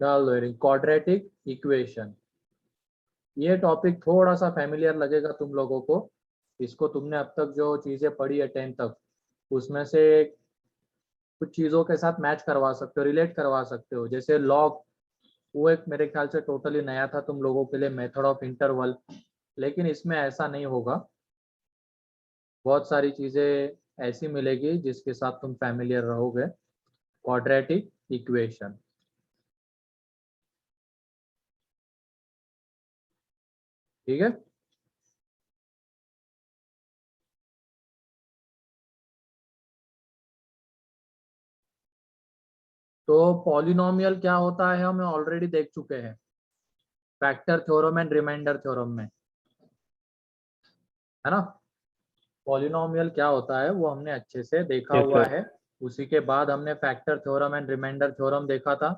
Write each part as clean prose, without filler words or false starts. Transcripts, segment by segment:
डाल दो quadratic equation. ये टॉपिक थोड़ा सा फैमिलियर लगेगा तुम लोगों को, इसको तुमने अब तक जो चीजें पढ़ी है 10th तक, उसमें से कुछ चीजों के साथ मैच करवा सकते हो, रिलेट करवा सकते हो। जैसे लॉग, वो एक मेरे ख्याल से टोटली नया था तुम लोगों के लिए, मेथड ऑफ इंटरवल, लेकिन इसमें ऐसा नहीं होगा। बहुत सारी चीजें ऐसी मिलेगी जिसके साथ तुम फैमिलियर रहोगे। क्वाड्रेटिक इक्वेशन, ठीक है। तो पॉलिनोमियल क्या होता है हम ऑलरेडी देख चुके हैं factor theorem and remainder theorem में, है ना। पॉलिनोमियल क्या होता है वो हमने अच्छे से देखा Yes, हुआ sir. है। उसी के बाद हमने factor theorem and remainder theorem देखा था,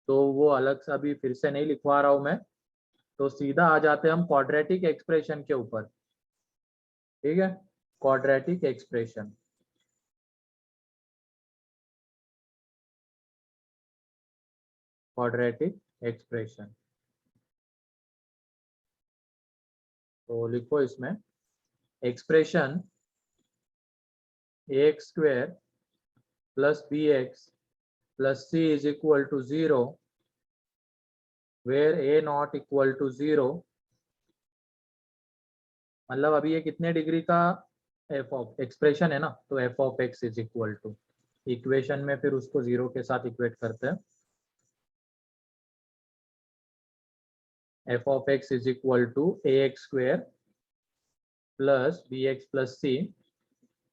तो वो अलग से अभी फिर से नहीं लिखवा रहा हूं मैं। तो सीधा आ जाते हैं हम क्वाड्रेटिक एक्सप्रेशन के ऊपर, ठीक है। क्वाड्रेटिक एक्सप्रेशन, क्वाड्रेटिक एक्सप्रेशन, तो लिखो इसमें expression ax square plus bx plus c is equal to 0 where a not equal to 0। मतलब अभी ये कितने डिग्री का एफ ऑफ एक्सप्रेशन है ना, तो f of x is equal to, equation में फिर उसको 0 के साथ इक्वेट करते हैं। F of x is equal to a x square plus b x plus c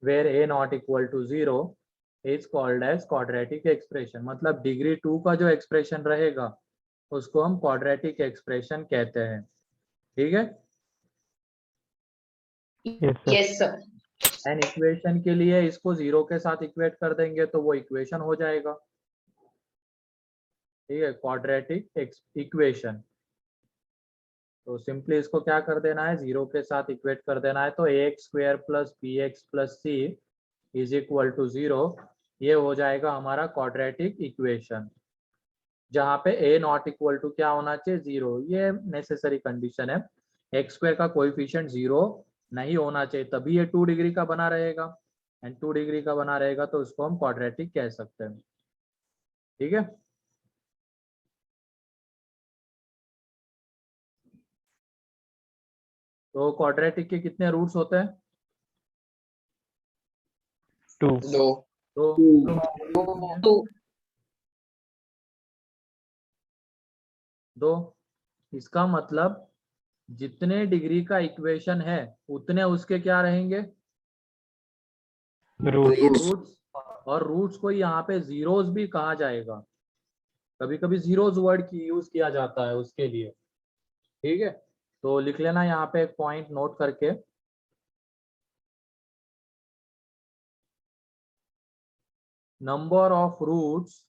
where a not equal to 0 is called as quadratic expression. मतलब degree 2 का जो एक्सप्रेशन रहेगा उसको हम क्वाड्रेटिक एक्सप्रेशन कहते हैं, ठीक है। Yes, sir. Yes sir. And equation के लिए इसको 0 के साथ इक्वेट कर देंगे तो वो इक्वेशन हो जाएगा, ठीक है, क्वाड्रेटिक इक्वेशन। तो सिंपली इसको क्या कर देना है, 0 के साथ इक्वेट कर देना है। तो a x square plus b x plus c is equal to 0, ये हो जाएगा हमारा क्वाड्रेटिक इक्वेशन, जहाँ पे ए नॉट इक्वल टू क्या होना चाहिए, 0। ये नेसेसरी कंडीशन है, एक्स स्क्वेयर का कोएफिशिएंट 0 नहीं होना चाहिए, तभी ये 2 डिग्री का बना रहेगा। एंड 2 डिग्री का बना रहेगा तो उसको हम क्वाड्रेटिक कह सकते हैं, ठीक है। तो क्वाड्रेटिक के कितने रूट्स होते हैं, 2. दो। तो टू। दो। इसका मतलब जितने डिग्री का इक्वेशन है उतने उसके क्या रहेंगे, Root. रूट्स। और रूट्स को यहाँ पे जीरोस भी कहा जाएगा, कभी कभी जीरोस वर्ड की यूज किया जाता है उसके लिए, ठीक है। तो लिख लेना यहाँ पे एक पॉइंट नोट करके, नंबर ऑफ रूट्स।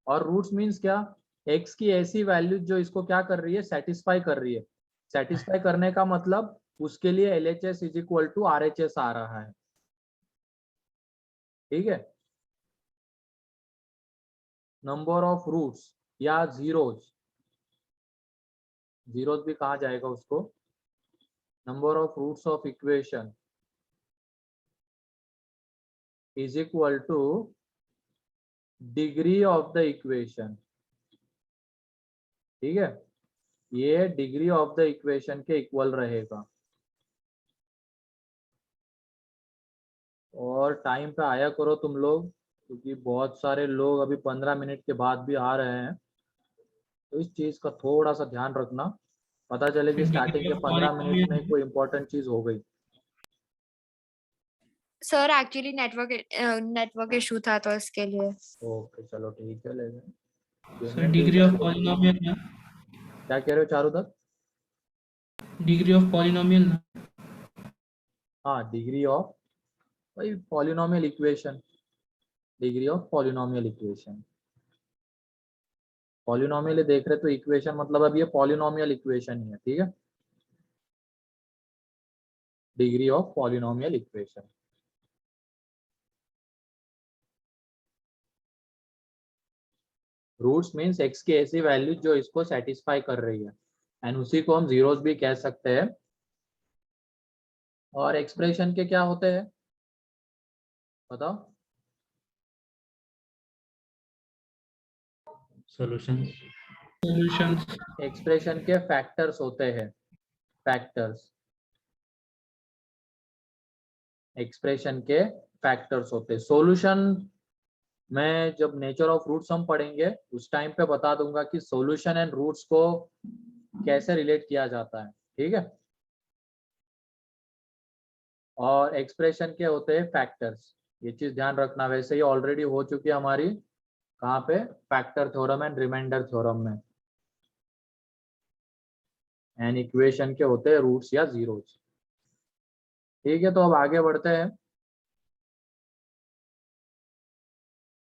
और रूट्स मीन्स क्या, एक्स की ऐसी वैल्यू जो इसको क्या कर रही है, सेटिस्फाई कर रही है। सेटिस्फाई करने का मतलब उसके लिए L H S is equal to R H S आ रहा है, ठीक है। नंबर ऑफ रूट्स या जीरोस, जीरोस भी कहा जाएगा उसको, number of roots of equation is equal to degree of the equation, ठीक है। ये डिग्री ऑफ द इक्वेशन के इक्वल रहेगा। और टाइम पे आया करो तुम लोग, क्योंकि बहुत सारे लोग अभी 15 मिनट के बाद भी आ रहे हैं, तो इस चीज का थोड़ा सा ध्यान रखना, पता चले कि स्टार्टिंग के 15 मिनट में कोई इंपॉर्टेंट चीज हो गई। सर एक्चुअली नेटवर्क इशू था तो इसके लिए। ओके चलो ठीक है, सर डिग्री ऑफ पॉलिनोमियल ना, क्या कह रहे हो चारुदत्त। डिग्री ऑफ पॉलिनोमियल ना, हाँ डिग्री ऑफ, भाई polynomial equation, degree of polynomial equation. Polynomial देख रहे तो इक्वेशन मतलब अब ये पॉलिनोमियल इक्वेशन ही है, ठीक है, degree of polynomial equation. Roots means x की ऐसी वैल्यू जो इसको सेटिस्फाई कर रही है, एंड उसी को हम जीरोस भी कह सकते हैं। और एक्सप्रेशन के क्या होते हैं बताओ? सॉल्यूशन। सॉल्यूशंस। एक्सप्रेशन के फैक्टर्स होते हैं, फैक्टर्स। एक्सप्रेशन के फैक्टर्स होते हैं। सॉल्यूशन में जब नेचर ऑफ रूट्स हम पढ़ेंगे उस टाइम पे बता दूंगा कि सॉल्यूशन एंड रूट्स को कैसे रिलेट किया जाता है, ठीक है। और एक्सप्रेशन के होते हैं फैक्टर्स, ये चीज ध्यान रखना। वैसे ही ऑलरेडी हो चुकी है हमारी, कहाँ पे, factor theorem and remainder theorem में। एंड इक्वेशन के होते हैं रूट्स या जीरोस, ठीक है। तो अब आगे बढ़ते हैं।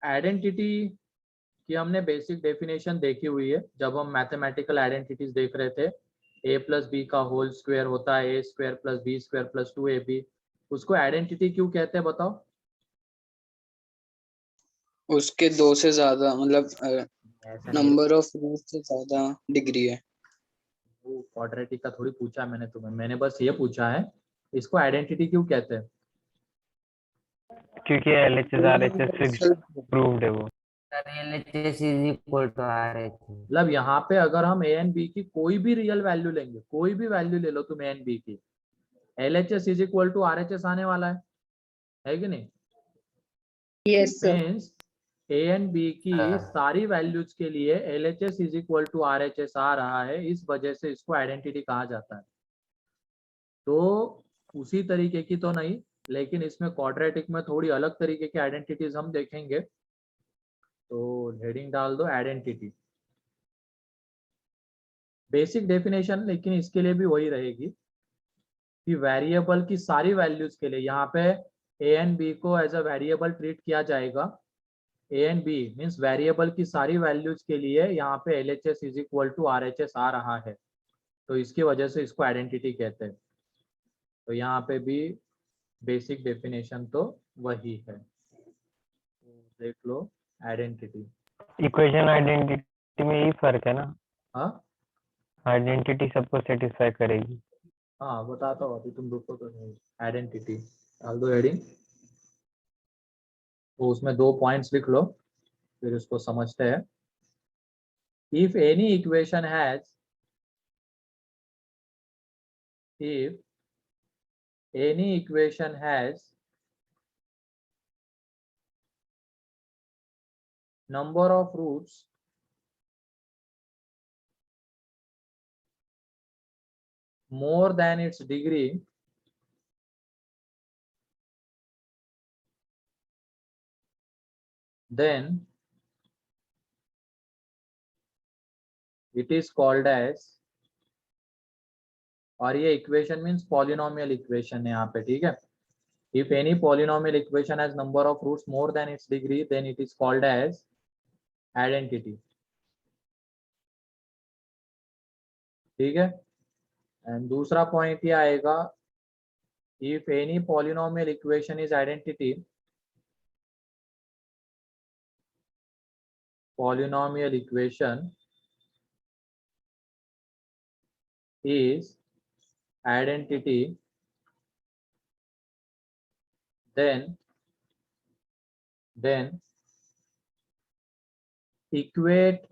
आइडेंटिटी की हमने बेसिक डेफिनेशन देखी हुई है जब हम मैथमेटिकल आइडेंटिटीज देख रहे थे। a प्लस बी का होल स्क्वायर होता है a square plus b square plus 2ab। उसको आइडेंटिटी क्यों कहते हैं बताओ? उसके दो से ज्यादा मतलब ऐसा नहीं, नंबर ऑफ रूट से ज्यादा डिग्री है। वो क्वाड्रेटिक का थोड़ी पूछा मैंने तुम्हें, मैंने बस ये पूछा है इसको आइडेंटिटी क्यों कहते हैं। क्योंकि LHS RHS फिक्स प्रूव्ड है वो। LHS is equal to RHS। मतलब यहाँ पे अगर हम a एंड b की कोई भी रियल वैल्यू लेंगे, कोई भी वैल्यू ले लो तुम a एंड b की, LHS is equal to RHS आने वाला है कि नहीं? Yes sir. Means a and b की हाँ। सारी वैल्यूज के लिए LHS is equal to RHS आ रहा है, इस वजह से इसको आइडेंटिटी कहा जाता है। तो उसी तरीके की तो नहीं, लेकिन इसमें क्वाड्रेटिक में थोड़ी अलग तरीके की आइडेंटिटीज हम देखेंगे। तो हेडिंग डाल दो आइडेंटिटी। बेसिक डेफिनेशन लेकिन इसके लिए भी वही रहेगी कि वेरिएबल की सारी वैल्यूज के लिए यहाँ पे a एंड b को एज अ वेरिएबल ट्रीट किया जाएगा। a and b means variable की सारी वैल्यूज के लिए यहाँ पे LHS is equal to RHS आ रहा है, तो इसकी वजह से इसको आइडेंटिटी कहते हैं। तो यहाँ पे भी बेसिक डेफिनेशन तो वही है, देख लो आइडेंटिटी। इक्वेशन आइडेंटिटी में यही फर्क है ना, हाँ आइडेंटिटी सबको सेटिस्फाई करेगी। हाँ बताता हूँ, अभी तुम रुको तो नहीं। आइडेंटिटी डाल दो हेडिंग, तो उसमें 2 पॉइंट्स लिख लो, फिर उसको समझते हैं। If any equation has, if any equation has number of roots more than its degree, then it is called as, और ये इक्वेशन मीन्स पॉलिनोमियल इक्वेशन है यहाँ पे, ठीक है। If any polynomial equation has number of roots more than its degree then it is called as identity, ठीक है। And दूसरा पॉइंट ये आएगा, if any polynomial equation is identity, polynomial equation is identity, then equate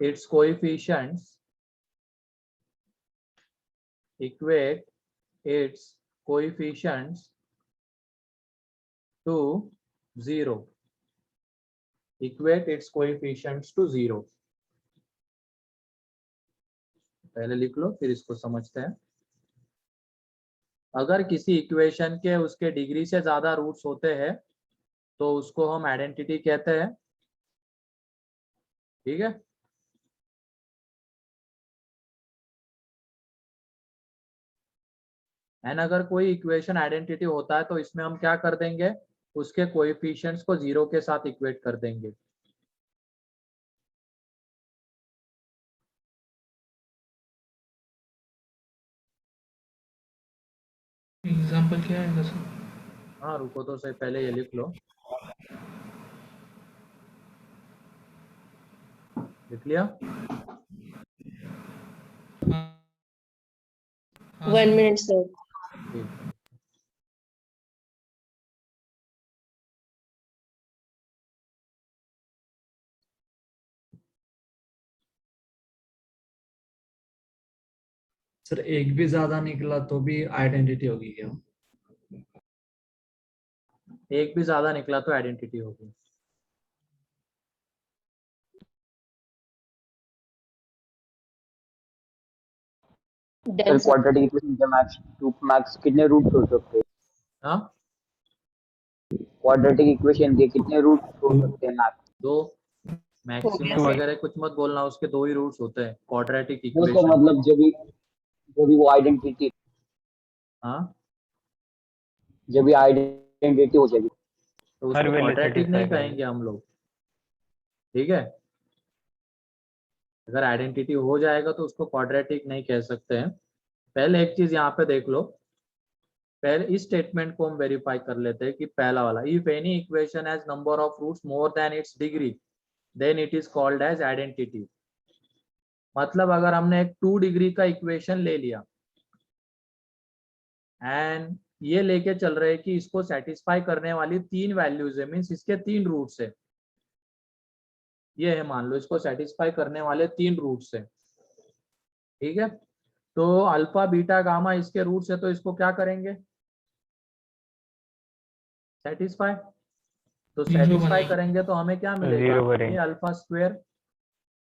its coefficients to 0, equate its coefficients to 0। पहले लिख लो फिर इसको समझते हैं। अगर किसी इक्वेशन के उसके डिग्री से ज्यादा रूट्स होते हैं तो उसको हम आइडेंटिटी कहते हैं, ठीक है। एंड अगर कोई इक्वेशन आइडेंटिटी होता है तो इसमें हम क्या कर देंगे, उसके कोएफिशिएंट्स को 0 के साथ इक्वेट कर देंगे। एग्जांपल क्या है सर? हाँ रुको तो सही, पहले ये लिख लो। लिख लिया? हाँ 1 सर। minute, sir. ठीक है। सर एक भी ज्यादा निकला तो भी आइडेंटिटी होगी क्या? एक भी ज्यादा निकला तो आइडेंटिटी होगी। Done, sir. क्वाड्रेटिक इक्वेशन के मैक्स कितने रूट्स हो सकते हैं? हाँ, क्वाड्रेटिक इक्वेशन के कितने रूट्स हो सकते हैं मैक्स? 2 हो मैक्सिमम गया, वगैरह कुछ मत बोलना, उसके 2 ही रूट्स होते हैं क्वाड्रेटिक वो सर इक्वेशन। मतलब जब भी वो आइडेंटिटी हाँ, जब भी आइडेंटिटी हो जाएगी तो हर उसको वैल्यू क्वाड्रेटिक नहीं satisfy कहेंगे हम लोग, ठीक है? अगर आइडेंटिटी हो जाएगा तो उसको क्वाड्रेटिक नहीं कह सकते हैं। पहले एक चीज यहाँ पे देख लो, पहले इस स्टेटमेंट को हम वेरीफाई कर लेते हैं कि पहला वाला, if any equation has number of roots more than its degree then it is called as identity. मतलब अगर हमने एक 2 डिग्री का इक्वेशन ले लिया एंड ये लेके चल रहे हैं कि इसको सेटिस्फाई करने वाली 3 वैल्यूज है, मीन्स इसके 3 रूट्स है, ये है मान लो इसको सेटिस्फाई करने वाले 3 रूट्स है, ठीक है? तो अल्फा बीटा गामा इसके रूट्स है, तो इसको क्या करेंगे? सेटिस्फाई। तो जीरो सेटिस्फाई बनाएंगे। करेंगे तो हमें क्या मिलेगा? जीरो करेंगे। A alpha square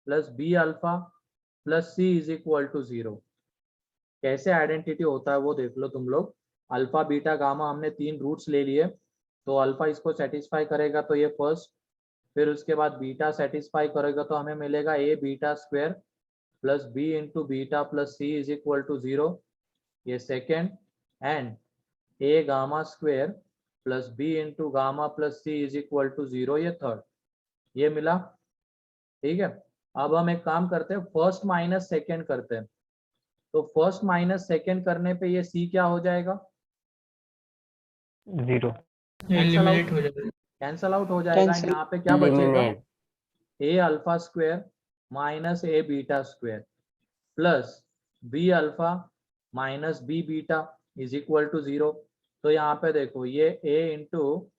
plus b alpha plus c is equal to 0। कैसे आइडेंटिटी होता है वो देख लो तुम लोग। अल्फा बीटा गामा हमने 3 रूट्स ले लिए, तो अल्फा इसको सेटिस्फाई करेगा तो ये फर्स्ट, फिर उसके बाद बीटा सेटिस्फाई करेगा तो हमें मिलेगा a beta square plus b into beta plus c is equal to 0, ये second, and a gamma square plus b into gamma plus c is equal to 0, ये थर्ड, ये मिला, ठीक है? अब हम एक काम करते हैं, फर्स्ट माइनस सेकेंड करते हैं। तो फर्स्ट माइनस सेकेंड करने पे ये सी क्या हो जाएगा? 0। एलिमिनेट हो जाएगा। कैंसल आउट हो जाएगा। Cancel. यहाँ पे क्या बचेगा? Eliminate. A alpha square minus a beta square plus b alpha minus b beta is equal to 0। तो यहाँ पे देखो, ये a into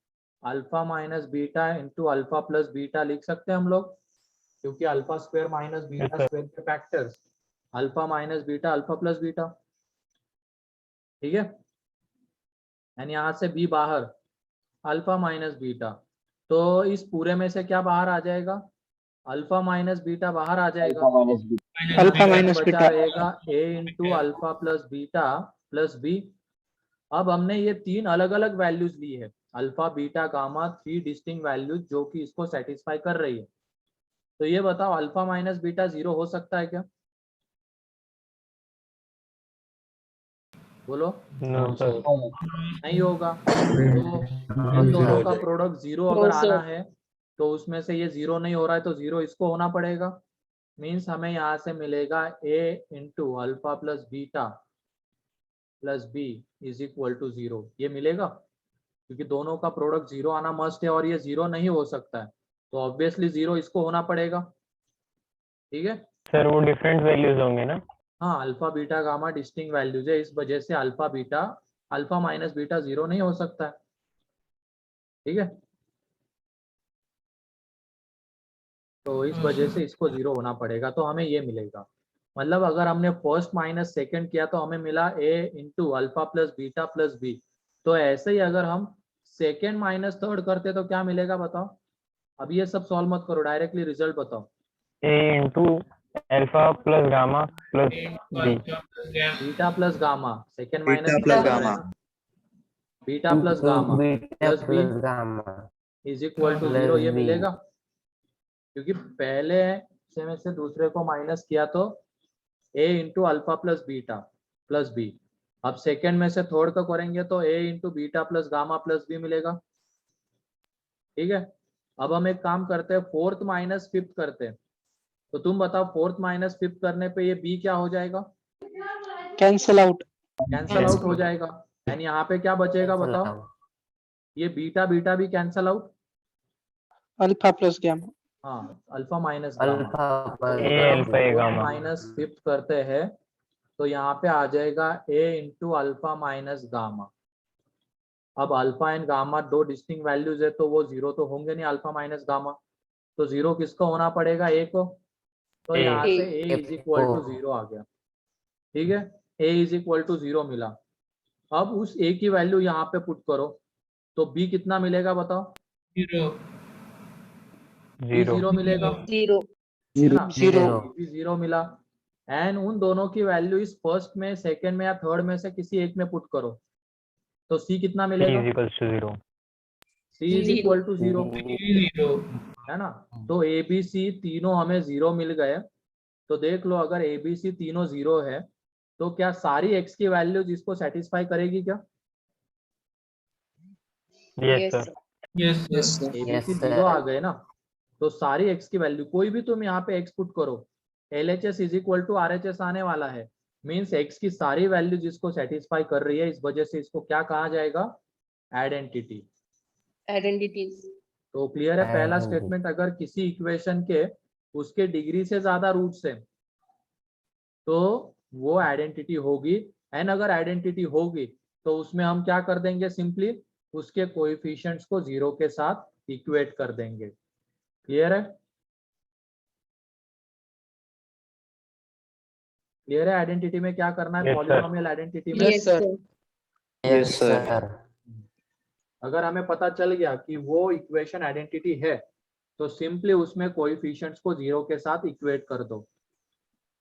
alpha minus beta into alpha plus beta लिख सकते हैं हम लोग, क्योंकि alpha square minus beta sir. Square के factors alpha minus beta alpha plus beta, ठीक है? यानी यहाँ से बी बाहर, अल्फा माइनस बीटा, तो इस पूरे में से क्या बाहर आ जाएगा? अल्फा माइनस बीटा बाहर आ जाएगा, अल्फा माइनस बी अल्फा तो माइनस बचा बीटा रहेगा a into alpha plus beta plus b. अब हमने ये 3 अलग अलग वैल्यूज ली है, alpha beta gamma, 3 distinct values जो कि इसको सेटिस्फाई कर रही है। तो ये बताओ, अल्फा माइनस बीटा 0 हो सकता है क्या? बोलो। No sir. नहीं होगा। तो इन दोनों का प्रोडक्ट 0 अगर No, sir. आना है तो उसमें से ये 0 नहीं हो रहा है, तो 0 इसको होना पड़ेगा। मीन्स हमें यहाँ से मिलेगा a into alpha plus beta plus b is equal to 0, ये मिलेगा, क्योंकि दोनों का प्रोडक्ट 0 आना मस्ट है और ये 0 नहीं हो सकता है, तो ऑब्वियसली 0 इसको होना पड़ेगा, ठीक है? सर वो डिफरेंट वैल्यूज होंगे ना? हाँ, alpha beta gamma distinct values है, इस वजह से alpha beta, alpha minus beta 0 नहीं हो सकता है, ठीक है? तो इस वजह से इसको 0 होना पड़ेगा, तो हमें ये मिलेगा। मतलब अगर हमने फर्स्ट माइनस सेकेंड किया तो हमें मिला a into alpha plus beta plus b. तो ऐसे ही अगर हम सेकेंड माइनस थर्ड करते तो क्या मिलेगा बताओ? अब ये सब सॉल्व मत करो, डायरेक्टली रिजल्ट बताओ। A into alpha plus gamma plus b. Beta plus gamma, second minus beta plus gamma beta plus gamma beta plus b plus gamma is equal to plus 0, ये बी। मिलेगा, क्योंकि पहले से में से दूसरे को माइनस किया तो a into alpha plus beta plus b. अब सेकेंड में से थर्ड का करेंगे तो a into beta plus gamma plus b मिलेगा, ठीक है? अब हम एक काम करते हैं, फोर्थ माइनस फिफ्थ करते हैं। तो तुम बताओ, फोर्थ माइनस फिफ्थ करने पे ये b क्या हो जाएगा? कैंसल आउट कैंसल आउट हो जाएगा। यानी यहाँ पे क्या बचेगा बताओ? ये बीटा बीटा भी cancel out, alpha plus gamma हाँ अल्फा माइनस गामा, अल्फा तो ए अगर हम अल्फा ए फोर्थ गामा। माइनस फिफ्थ करते हैं तो यहाँ पे आ जाएगा ए इंटू अल्फा माइनस गामा। अब अल्फा एंड गामा दो डिस्टिंक्ट वैल्यूज है तो वो जीरो तो होंगे नहीं, अल्फा माइनस गामा, तो जीरो किसको होना पड़ेगा, ए को। तो ए। यहाँ से ए ए इज इक्वल टू को। जीरो आ गया, ठीक है, ए इज इक्वल टू जीरो मिला। अब उस ए की वैल्यू यहाँ पे पुट करो तो बी कितना मिलेगा बताओ, जीरो बी जीरो। जीरो मिलेगा, Zero. है ना, जीरो। बी जीरो मिला। एंड उन दोनों की वैल्यू इस फर्स्ट में, सेकंड में या थर्ड में से किसी एक में पुट करो तो सी कितना सी मिलेगा, is equal to zero. C is Zero. Equal to zero, zero है ना। तो ए बी सी तीनों हमें जीरो मिल गए। तो देख लो अगर ए बी सी तीनों जीरो है तो क्या सारी एक्स की वैल्यूज इसको सेटिस्फाई करेगी क्या, yes Yes, sir. sir. Yes Yes, sir sir. A b Yes, c sir. Zero आ गए ना, तो सारी एक्स की वैल्यू कोई भी तुम यहाँ पे एक्स पुट करो, L H S is equal to R H S आने वाला है। मीन्स एक्स की सारी वैल्यू जिसको सेटिस्फाई कर रही है, इस वजह से इसको क्या कहा जाएगा, आइडेंटिटी। Identities. तो क्लियर है पहला Identity. स्टेटमेंट, अगर किसी इक्वेशन के उसके डिग्री से ज्यादा रूट्स है तो वो आइडेंटिटी होगी। एंड अगर आइडेंटिटी होगी तो उसमें हम क्या कर देंगे, सिंपली उसके कोएफिशिएंट्स को जीरो के साथ इक्वेट कर देंगे। क्लियर है, क्लियर है आइडेंटिटी में क्या करना है, Yes, sir. पॉलिनोमियल आइडेंटिटी में। Yes, sir. Yes, sir. अगर हमें पता चल गया कि वो इक्वेशन आइडेंटिटी है तो सिंपली उसमें कोएफिशिएंट्स को जीरो के साथ इक्वेट कर दो,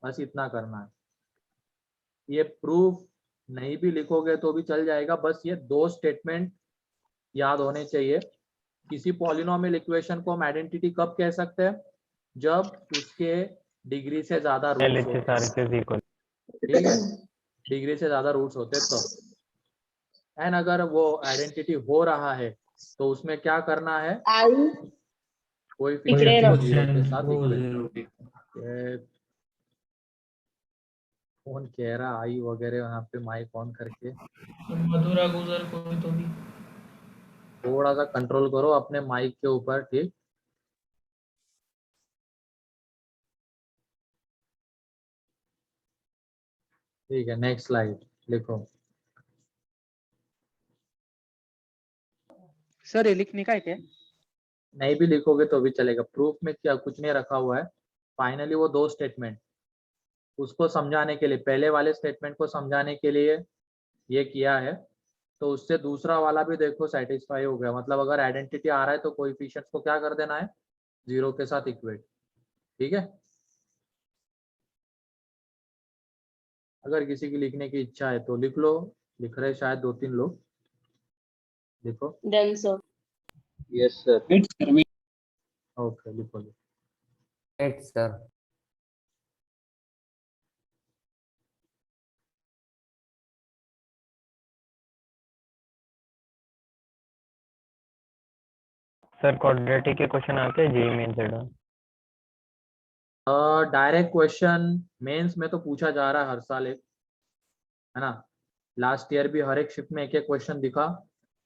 बस इतना करना है। ये प्रूफ नहीं भी लिखोगे तो भी चल जाएगा, बस ये दो स्टेटमेंट याद होने चाहिए। किसी पॉलिनोमियल इक्वेशन को हम आइडेंटिटी कब कह सकते हैं, जब उसके डिग्री से ज्यादा एल रूट्स एच एस होते आर हैं, एच एस इक्वल। ठीक है, डिग्री से ज्यादा रूट्स होते हैं तो। एंड अगर वो आइडेंटिटी हो रहा है तो उसमें क्या करना है, I. कोएफिशिएंट्स को जीरो के कोएफिशिएंट साथ को इक्वेट। जीरो के कौन कह रहा आई वगैरह यहाँ पे माइक ऑन करके, मधुरा गुजर कोई तो भी थोड़ा सा कंट्रोल करो अपने माइक के ऊपर, ठीक। ठीक है, नेक्स्ट स्लाइड लिखो। सर ये लिखने का है क्या? नहीं भी लिखोगे तो भी चलेगा, प्रूफ में क्या कुछ नहीं रखा हुआ है। फाइनली वो दो स्टेटमेंट उसको समझाने के लिए, पहले वाले स्टेटमेंट को समझाने के लिए ये किया है, तो उससे दूसरा वाला भी देखो सेटिस्फाई हो गया। मतलब अगर आइडेंटिटी आ रहा है तो कोएफिशिएंट्स को क्या कर देना है, जीरो के साथ इक्वेट, ठीक है। अगर किसी की लिखने की इच्छा है तो लिख लो, लिख रहे शायद दो तीन लोग, लिखो। Done, sir. Yes sir. Okay लिखो लिखो। Right, sir. सर क्वाड्रेटिक के क्वेश्चन आते हैं JEE mains advance. Direct question mains में तो पूछा जा रहा है हर साल एक, है ना। लास्ट ईयर भी हर एक शिफ्ट में एक एक क्वेश्चन दिखा,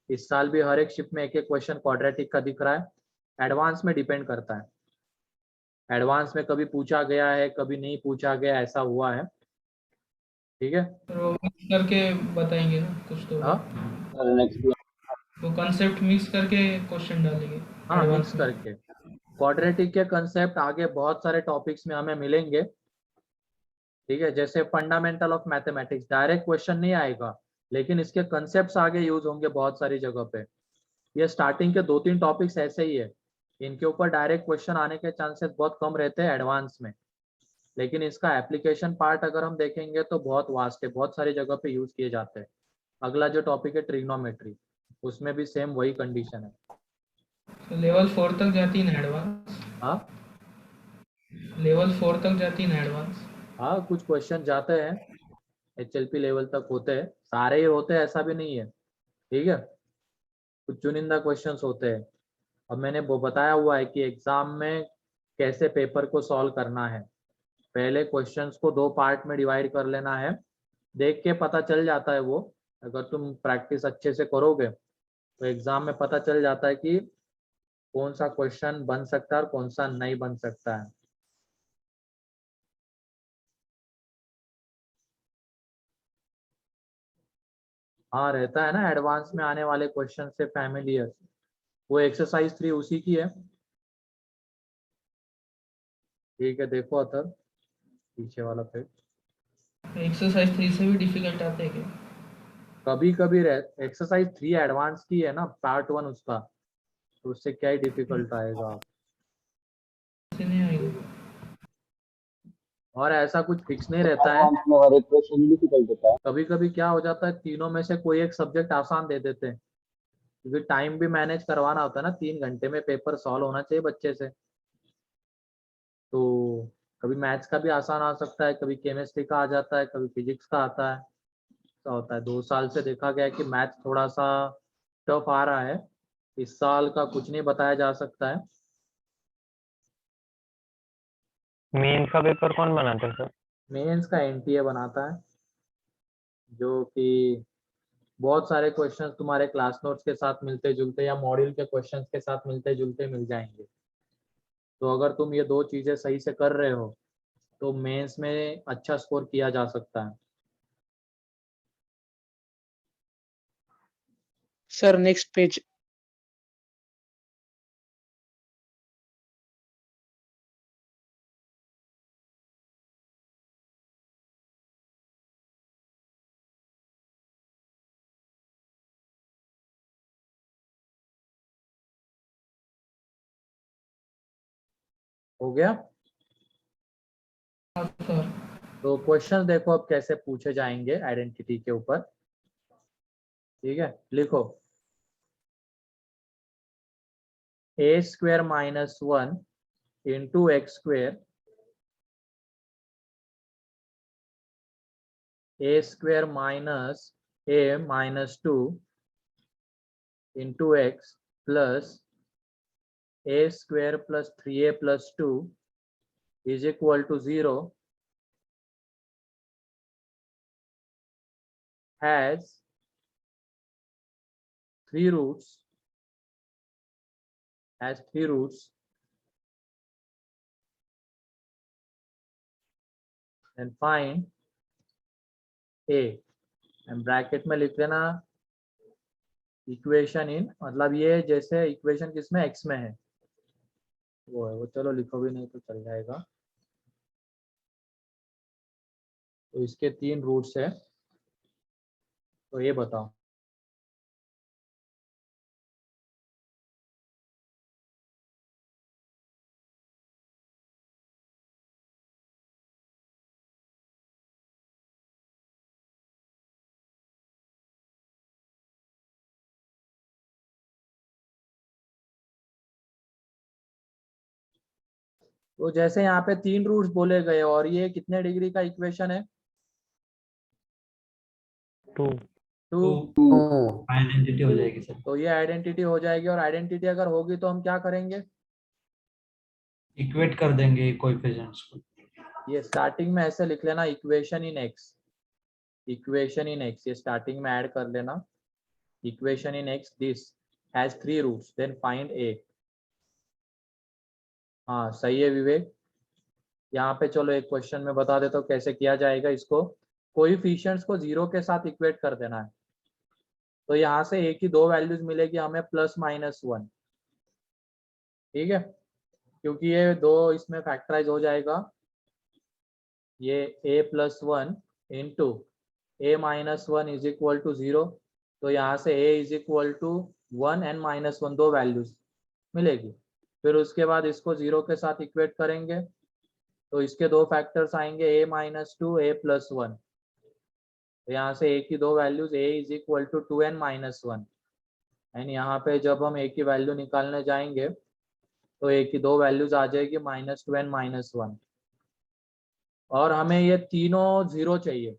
इस साल भी हर एक शिफ्ट में एक एक क्वेश्चन क्वाड्रेटिक का दिख रहा है। एडवांस में डिपेंड करता है, एडवांस में कभी पूछा गया है कभी नहीं पूछा गया, ऐसा हुआ है, ठीक है। तो वो मिक्स करके बताएंगे ना कुछ तो। हाँ सर नेक्स्ट वो कंसेप्ट मिक्स करके क्वेश्चन डालेंगे हाँ advance मिक्स में। करके। क्वाड्रेटिक के कंसेप्ट आगे बहुत सारे टॉपिक्स में हमें मिलेंगे, ठीक है। जैसे fundamental of mathematics direct question नहीं आएगा, लेकिन इसके कंसेप्ट्स आगे यूज होंगे बहुत सारी जगह पे। ये स्टार्टिंग के दो तीन टॉपिक्स ऐसे ही है, इनके ऊपर डायरेक्ट क्वेश्चन आने के चांसेस बहुत कम रहते हैं एडवांस में, लेकिन इसका एप्लीकेशन पार्ट अगर हम देखेंगे तो बहुत वास्ट है, बहुत सारी जगह पे यूज किए जाते हैं। अगला जो टॉपिक है ट्रिग्नोमेट्री, उसमें भी सेम वही कंडीशन है। तो लेवल 4 तक जाती है ना एडवांस, हाँ लेवल 4 तक जाती है ना एडवांस। हाँ कुछ क्वेश्चन जाते हैं HLP लेवल तक होते हैं, सारे ही होते हैं ऐसा भी नहीं है, ठीक है। कुछ चुनिंदा क्वेश्चंस होते हैं। अब मैंने वो बताया हुआ है कि एग्जाम में कैसे पेपर को सॉल्व करना है। पहले क्वेश्चंस को दो पार्ट में डिवाइड कर लेना है, देख के पता चल जाता है वो, अगर तुम प्रैक्टिस अच्छे से करोगे तो एग्जाम में पता चल जाता है कि कौन सा क्वेश्चन बन सकता है और कौन सा नहीं बन सकता है। हाँ रहता है ना, एडवांस में आने वाले क्वेश्चन से फैमिलियर। वो एक्सरसाइज 3 उसी की है। ठीक है, देखो अतर पीछे वाला पेज। एक्सरसाइज 3 से भी डिफिकल्ट आते हैं क्या? कभी कभी एक्सरसाइज 3 एडवांस की है ना, पार्ट 1 उसका, तो उससे क्या ही डिफिकल्ट आएगा। ऐसे नहीं आएगा। और ऐसा कुछ फिक्स नहीं रहता है, एडवांस में हर एक क्वेश्चन डिफिकल्ट होता है। कभी कभी क्या हो जाता है तीनों में से कोई एक सब्जेक्ट आसान दे देते हैं, क्योंकि टाइम भी मैनेज करवाना होता है ना, 3 घंटे में पेपर सॉल्व होना चाहिए बच्चे से। तो कभी मैथ्स का भी आसान आ सकता है, कभी केमिस्ट्री का आ जाता है, कभी फिजिक्स का आता है। ऐसा होता है। 2 साल से देखा गया है कि मैथ्स थोड़ा सा टफ आ रहा है। इस साल का कुछ नहीं बताया जा सकता है। मेंस का पेपर कौन बनाते हैं सर? मेंस का एनटीए बनाता है, जो कि बहुत सारे क्वेश्चंस तुम्हारे क्लास नोट्स के साथ मिलते जुलते या मॉड्यूल के क्वेश्चंस के साथ मिलते जुलते मिल जाएंगे। तो अगर तुम ये 2 चीजें सही से कर रहे हो तो मेंस में अच्छा स्कोर किया जा सकता है। Sir, next page. हो गया। हाँ सर। तो क्वेश्चन देखो अब कैसे पूछे जाएंगे आइडेंटिटी के ऊपर। ठीक है, लिखो a square minus 1 into x square, a square minus a minus 2 into x plus a square plus 3a plus 2 is equal to 0 has 3 roots, has 3 roots, and find a, and bracket में लिख लेना equation इन, मतलब ये जैसे equation किसमें x में है वो है वो, चलो लिखो भी नहीं तो चल जाएगा। तो इसके 3 रूट्स है, तो ये बताओ। तो जैसे यहाँ पे 3 रूट्स बोले गए और ये कितने डिग्री का इक्वेशन है? 2। 2। टू आइडेंटिटी हो जाएगी सर। तो ये आइडेंटिटी हो जाएगी, और आइडेंटिटी अगर होगी तो हम क्या करेंगे? इक्वेट कर देंगे कोएफिशिएंट्स को। ये स्टार्टिंग में ऐसे लिख लेना equation in x, equation in x, ये स्टार्टिंग में ऐड कर लेना equation in x this has 3 roots then find a. हाँ सही है विवेक। यहाँ पे चलो एक क्वेश्चन में बता देता हूँ कैसे किया जाएगा इसको। कोएफिशिएंट्स को 0 के साथ इक्वेट कर देना है। तो यहाँ से ए की 2 वैल्यूज मिलेगी हमें प्लस माइनस 1। ठीक है, क्योंकि ये 2 इसमें फैक्टराइज हो जाएगा, ये a plus 1 into a minus 1 is equal to 0। तो यहाँ से a is equal to 1 and minus 1, 2 values मिलेगी। फिर उसके बाद इसको 0 के साथ इक्वेट करेंगे तो इसके 2 फैक्टर्स आएंगे a माइनस 2 a प्लस 1। तो यहाँ से a की 2 values a is equal to 2 and minus 1, and यहाँ पे जब हम a की वैल्यू निकालने जाएंगे तो a की 2 वैल्यूज आ जाएगी -2 एंड -1। और हमें ये तीनों 0 चाहिए,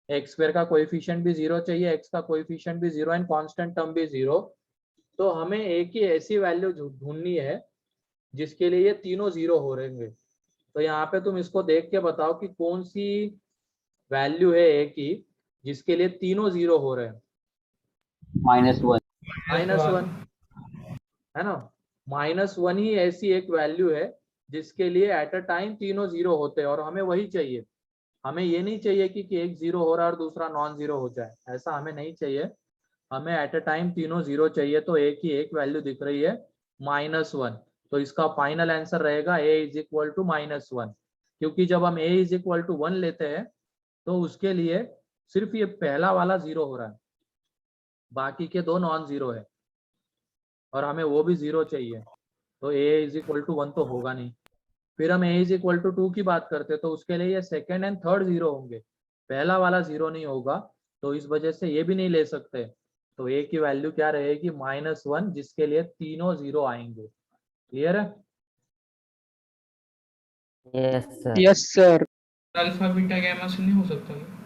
एक्स स्क्वायर का कोएफिशिएंट भी 0 चाहिए, एक्स का कोएफिशिएंट भी 0 एंड कांस्टेंट टर्म भी 0। तो हमें ए की ऐसी वैल्यू ढूंढनी है जिसके लिए ये तीनों 0 हो रहेंगे। तो यहाँ पे तुम इसको देख के बताओ कि कौन सी वैल्यू है ए की जिसके लिए तीनों 0 हो रहे हैं। -1। -1 है ना। -1 ही ऐसी एक वैल्यू है जिसके लिए एट अ टाइम तीनों जीरो होते हैं, और हमें वही चाहिए। हमें ये नहीं चाहिए कि एक जीरो हो रहा है और दूसरा नॉन जीरो हो जाए, ऐसा हमें नहीं चाहिए। हमें एट अ टाइम तीनों जीरो चाहिए, तो एक ही एक वैल्यू दिख रही है -1। तो इसका फाइनल आंसर रहेगा a इज इक्वल टू -1, क्योंकि जब हम a इज इक्वल टू 1 लेते हैं तो उसके लिए सिर्फ ये पहला वाला जीरो हो रहा है, बाकी के दो नॉन जीरो है, और हमें वो भी जीरो चाहिए, तो a इज इक्वल टू 1 तो होगा नहीं। फिर हम a इज इक्वल टू 2 की बात करते हैं, तो उसके लिए ये सेकेंड एंड थर्ड जीरो होंगे, पहला वाला जीरो नहीं होगा, तो इस वजह से ये भी नहीं ले सकते। तो a की वैल्यू क्या रहेगी -1, जिसके लिए तीनों जीरो आएंगे। क्लियर है? Yes, sir. Yes, sir. Alpha beta gamma से नहीं हो सकता क्या?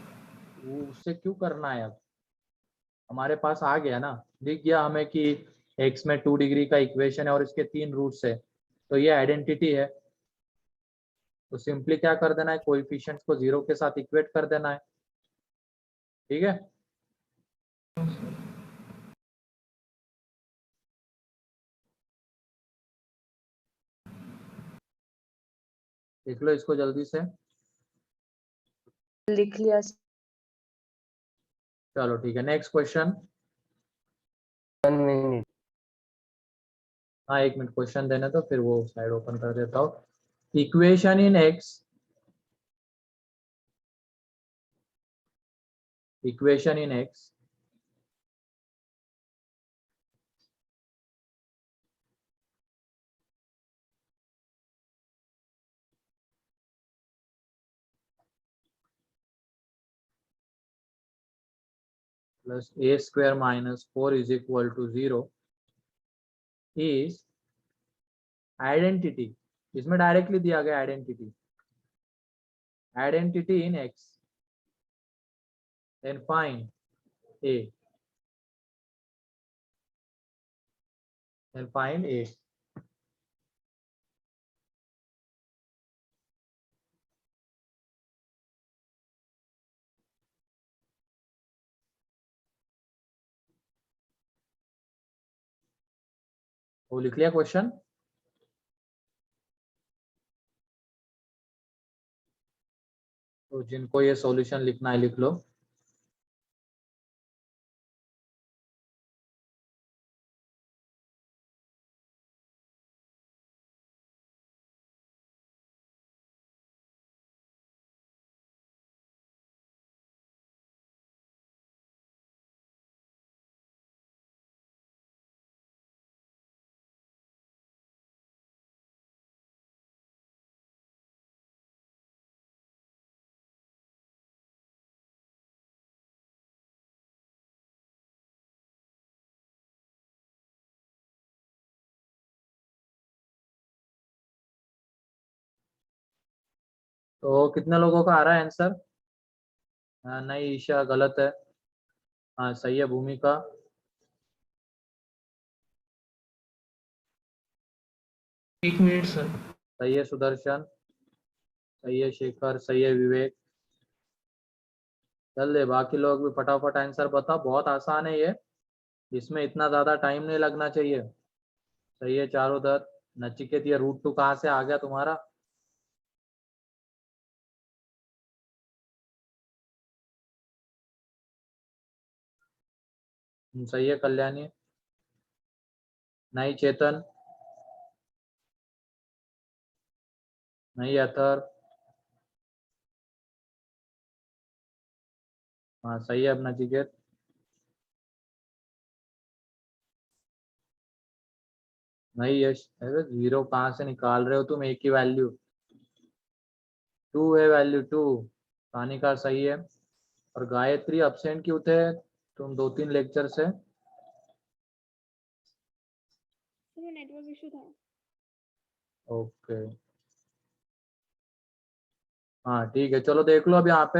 वो उससे क्यों करना है? अब हमारे पास आ गया ना, दिख गया हमें कि x में 2 डिग्री का इक्वेशन है और इसके 3 रूट्स है, तो ये आइडेंटिटी है। तो सिंपली क्या कर देना है, कोएफिशिएंट्स को जीरो के साथ इक्वेट कर देना है। ठीक है, देख लो इसको जल्दी से। लिख लिया। चलो ठीक है, नेक्स्ट क्वेश्चन। 1 minute. हाँ, 1 मिनट क्वेश्चन देने तो फिर वो साइड ओपन कर देता हूँ। Equation in x, equation in x plus a square -4 is equal to 0 is identity. इसमें डायरेक्टली दिया गया identity, identity in x, then find a, then find a। वो लिख लिया क्वेश्चन? तो जिनको ये सॉल्यूशन लिखना है लिख लो। तो कितने लोगों का आ रहा है आंसर? नहीं, ईशा गलत है। हाँ सही है, भूमिका। एक मिनट सर। सही है सुदर्शन, सही है शेखर, सही है विवेक। चल दे, बाकी लोग भी फटाफट आंसर बता, बहुत आसान है ये, इसमें इतना ज्यादा टाइम नहीं लगना चाहिए। सही है चारुदत्त। नचिकेत, ये रूट 2 कहाँ से आ गया तुम्हारा? सही है कल्याणी। नहीं चेतन, नहीं अथर। हाँ सही है अब नचिकेत। नहीं यश, अरे जीरो कहाँ से निकाल रहे हो तुम, एक ही वैल्यू 2 है, वैल्यू 2। सानिका सही है। और गायत्री अब्सेंट क्यों थे तुम 2-3 लेक्चर से? नेटवर्क इशू था। ओके, हाँ ठीक है, चलो देख लो अब यहाँ पे।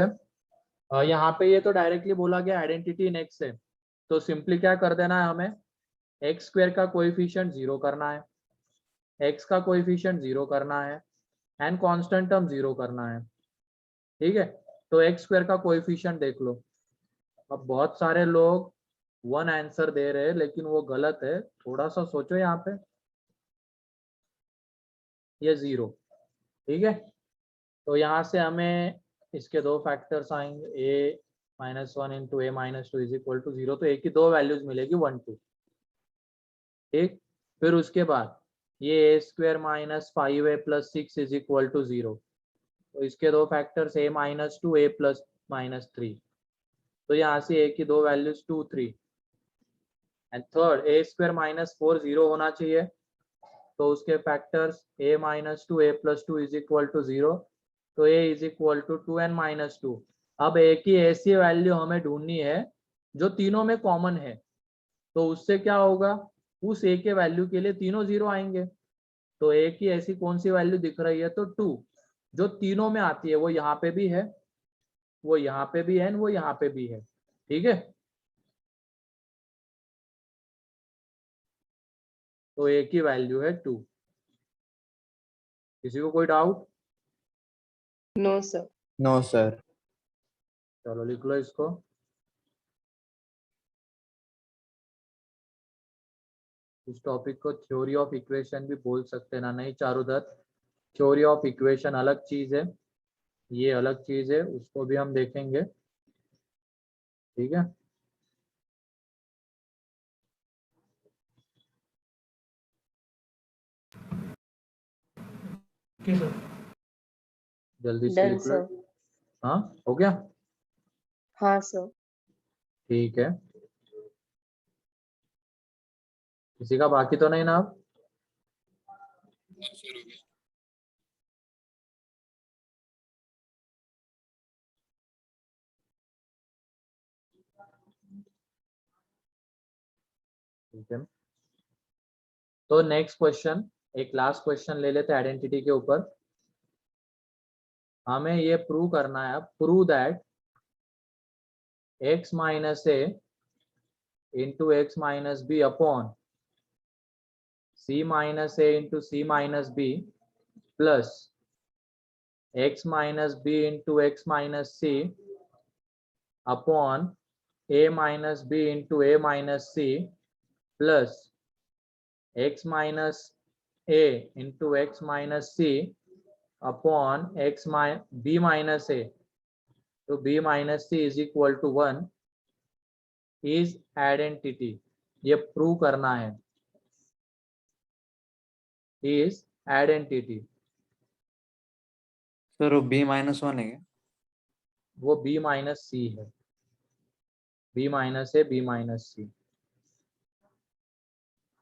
यहाँ पे ये तो डायरेक्टली बोला गया आइडेंटिटी इन एक्स से, तो सिंपली क्या कर देना है हमें, एक्स स्क्वायर का कोएफिशिएंट जीरो करना है, एक्स का कोएफिशिएंट जीरो करना है, एंड कांस्टेंट टर्म जीरो करना है। ठीक है, तो एक्स स्क्वायर का कोएफिशिएंट देख लो। अब बहुत सारे लोग 1 आंसर दे रहे हैं, लेकिन वो गलत है, थोड़ा सा सोचो यहाँ पे। ये 0, ठीक है। तो यहाँ से हमें इसके दो फैक्टर्स आएंगे, a -1 into a -2 is equal to 0, तो a की दो वैल्यूज मिलेगी 1 2, ठीक। फिर उसके बाद ये a² - 5a + 6 is equal to 0, तो इसके दो फैक्टर्स a -2 a + -3, तो यहाँ से a की दो वैल्यूज 2 3, एंड थर्ड a² - 4 0 होना चाहिए, तो उसके factors a -2 a + 2 is equal to 0, तो a is equal to 2n - 2। अब a की ऐसी वैल्यू हमें ढूंढनी है जो तीनों में कॉमन है, तो उससे क्या होगा, उस a के वैल्यू के लिए तीनों 0 आएंगे, तो a की ऐसी कौन सी वैल्यू दिख रही है, तो 2 जो तीनों में आती है, वो यहाँ पे भी है, वो यहाँ पे भी है, वो यहाँ पे भी है, ठीक है। तो a की वैल्यू है 2। किसी को कोई doubt? No, sir. No sir. चलो लिख लो इसको। इस टॉपिक को थ्योरी ऑफ इक्वेशन भी बोल सकते हैं ना, नहीं चारुदत्त, थ्योरी ऑफ इक्वेशन अलग चीज है, ये अलग चीज है, उसको भी हम देखेंगे, ठीक है। Okay sir. जल्दी से Done, लिख लो। sir. हाँ हो गया, हाँ, sir. ठीक है। किसी का बाकी तो नहीं ना अब? ठीक है, तो नेक्स्ट क्वेश्चन, एक लास्ट क्वेश्चन ले लेते हैं आइडेंटिटी के ऊपर। हमें ये प्रूव करना है, prove that x - a into x - b upon c - a into c - b plus x - b into x - c upon a - b into a - c plus x - a into x - c upon b - a, तो b - c is equal to 1 is identity. ये prove करना है, is identity. Sir वो b-1 है क्या? वो b - c है, b - a b - c,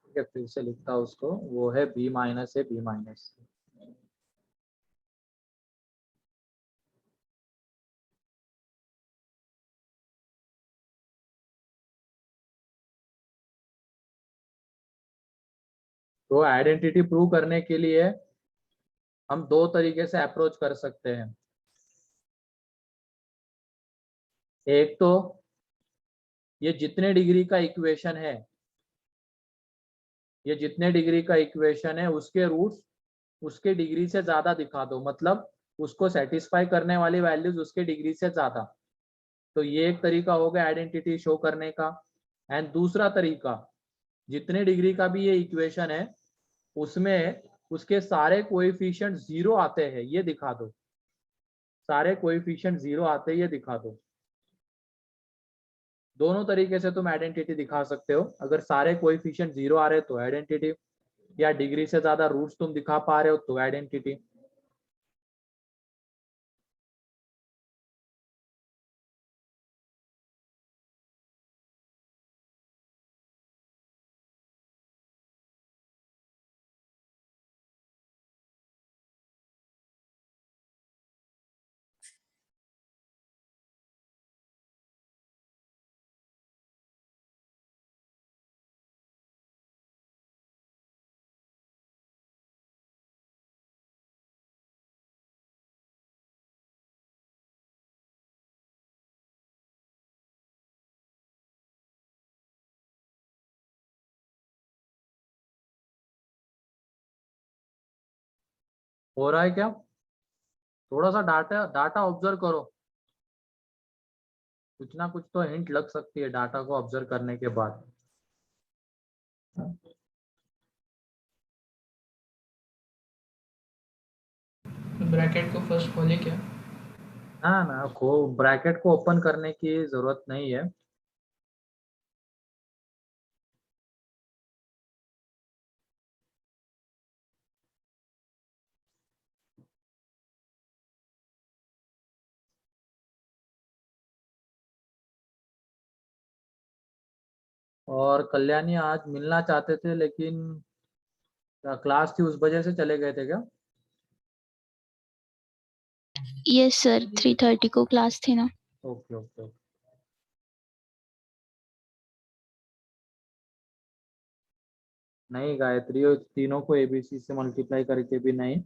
ठीक है। फिर से लिखता हूँ उसको, वो है b - a b - c। तो आइडेंटिटी प्रूव करने के लिए हम दो तरीके से अप्रोच कर सकते हैं। एक तो ये जितने डिग्री का इक्वेशन है, ये जितने डिग्री का इक्वेशन है उसके रूट्स उसके डिग्री से ज्यादा दिखा दो, मतलब उसको सेटिस्फाई करने वाली वैल्यूज उसके डिग्री से ज्यादा। तो ये एक तरीका हो गया आइडेंटिटी शो करने का। एंड दूसरा तरीका, जितने डिग्री का भी ये इक्वेशन है उसमें उसके सारे कोएफिशिएंट 0 आते हैं, ये दिखा दो, सारे कोएफिशिएंट 0 आते हैं, ये दिखा दो। दोनों तरीके से तुम आइडेंटिटी दिखा सकते हो। अगर सारे कोएफिशिएंट 0 आ रहे तो आइडेंटिटी, या डिग्री से ज्यादा रूट्स तुम दिखा पा रहे हो तो आइडेंटिटी। हो रहा है क्या? थोड़ा सा डाटा डाटा ऑब्जर्व करो, कुछ ना कुछ तो हिंट लग सकती है डाटा को ऑब्जर्व करने के बाद। ब्रैकेट को फर्स्ट खोले क्या? ना ना, को ब्रैकेट को ओपन करने की जरूरत नहीं है। और कल्याणी आज मिलना चाहते थे, लेकिन क्लास थी उस वजह से चले गए थे क्या? यस सर, 3:30 को क्लास थी ना। Okay okay okay. नहीं गायत्री, और तीनों को एबीसी से मल्टीप्लाई करके भी नहीं।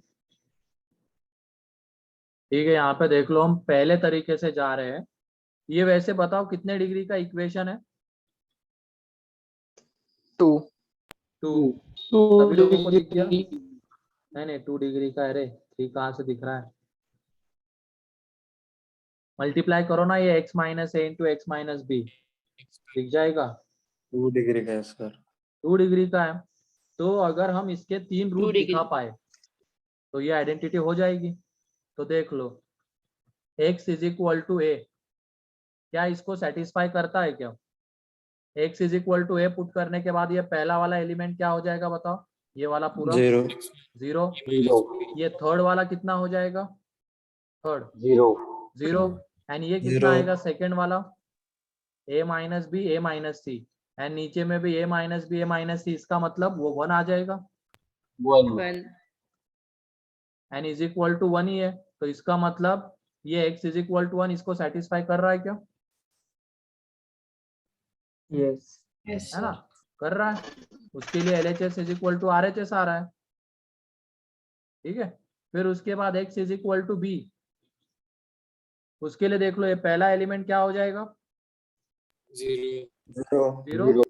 ठीक है, यहाँ पे देख लो, हम पहले तरीके से जा रहे हैं। ये वैसे बताओ कितने डिग्री का इक्वेशन है? 2 2। 2 सभी लोगों को दिख गया? degree नहीं नहीं, 2 डिग्री का है रे। 3 कहाँ से दिख रहा है? मल्टीप्लाई करो ना, ये x माइनस ए इंटू एक्स माइनस बी दिख जाएगा। 2 डिग्री का है सर। 2 डिग्री का है, तो अगर हम इसके 3 रूट दिखा पाए तो ये आइडेंटिटी हो जाएगी। तो देख लो, x is equal to a, क्या इसको सेटिस्फाई करता है क्या? x is equal to a put करने के बाद ये पहला वाला एलिमेंट क्या हो जाएगा बताओ? ये वाला पूरा 0 0। 0 ये थर्ड वाला कितना हो जाएगा? थर्ड 0 0। एंड ये कितना 0 आएगा सेकंड वाला? a minus b a minus c, and नीचे में भी a minus b a minus c, इसका मतलब वो 1 आ जाएगा। 1 1 एन इज इक्वल टू 1 ही है, तो इसका मतलब ये x इज इक्वल टू 1 इसको सेटिस्फाई कर रहा है क्या? yes है ना, कर रहा है। उसके लिए LHS is equal to RHS आ रहा है। ठीक है, फिर उसके बाद x is equal to b, उसके लिए देख लो, ये पहला एलिमेंट क्या हो जाएगा? 0।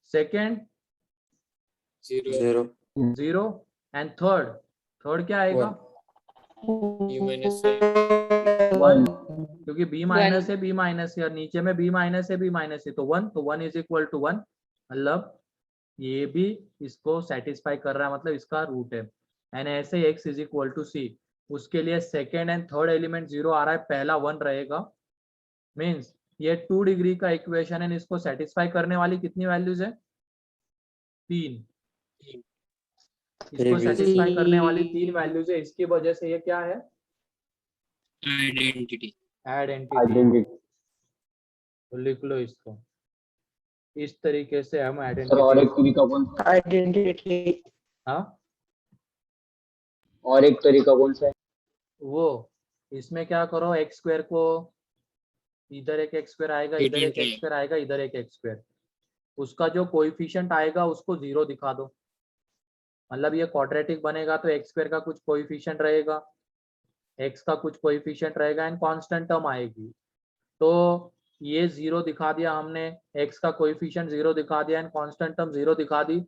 सेकेंड 0 0, एंड थर्ड क्या आएगा? 1, क्योंकि b माइनस है b माइनस है, और नीचे में b माइनस है b माइनस है, तो 1, तो 1 इज इक्वल टू 1, मतलब ये भी इसको सेटिस्फाई कर रहा है, मतलब इसका रूट है। एंड ऐसे x इज इक्वल टू सी, उसके लिए सेकेंड एंड थर्ड एलिमेंट 0 आ रहा है, पहला 1 रहेगा। मीन्स ये 2 डिग्री का इक्वेशन है, इसको सेटिस्फाई करने वाली कितनी वैल्यूज है? 3। इसको सेटिस्फाई करने वाली 3 वैल्यूज है, इसकी वजह से ये क्या है? आइडेंटिटी। आइडेंटिटी। तो लिख लो इसको, इस तरीके से हम सर और एक आइडेंटिटी। तरीका कौन सा? identity हाँ, और एक तरीका कौन सा है? वो इसमें क्या करो, एक्स स्क्वायर को, इधर एक एक्स स्क्वायर आएगा, इधर एक एक्स स्क्वायर आएगा, इधर एक एक्स स्क्वायर, उसका जो कोएफिशिएंट आएगा उसको 0 दिखा दो। मतलब ये क्वाड्रेटिक बनेगा तो एक्स स्क्वायर का कुछ कोएफिशिएंट रहेगा, एक्स का कुछ कोएफिशिएंट रहेगा, एंड कांस्टेंट टर्म आएगी। तो ये 0 दिखा दिया हमने, एक्स का कोएफिशिएंट 0 दिखा दिया, एंड कांस्टेंट टर्म 0 दिखा दी,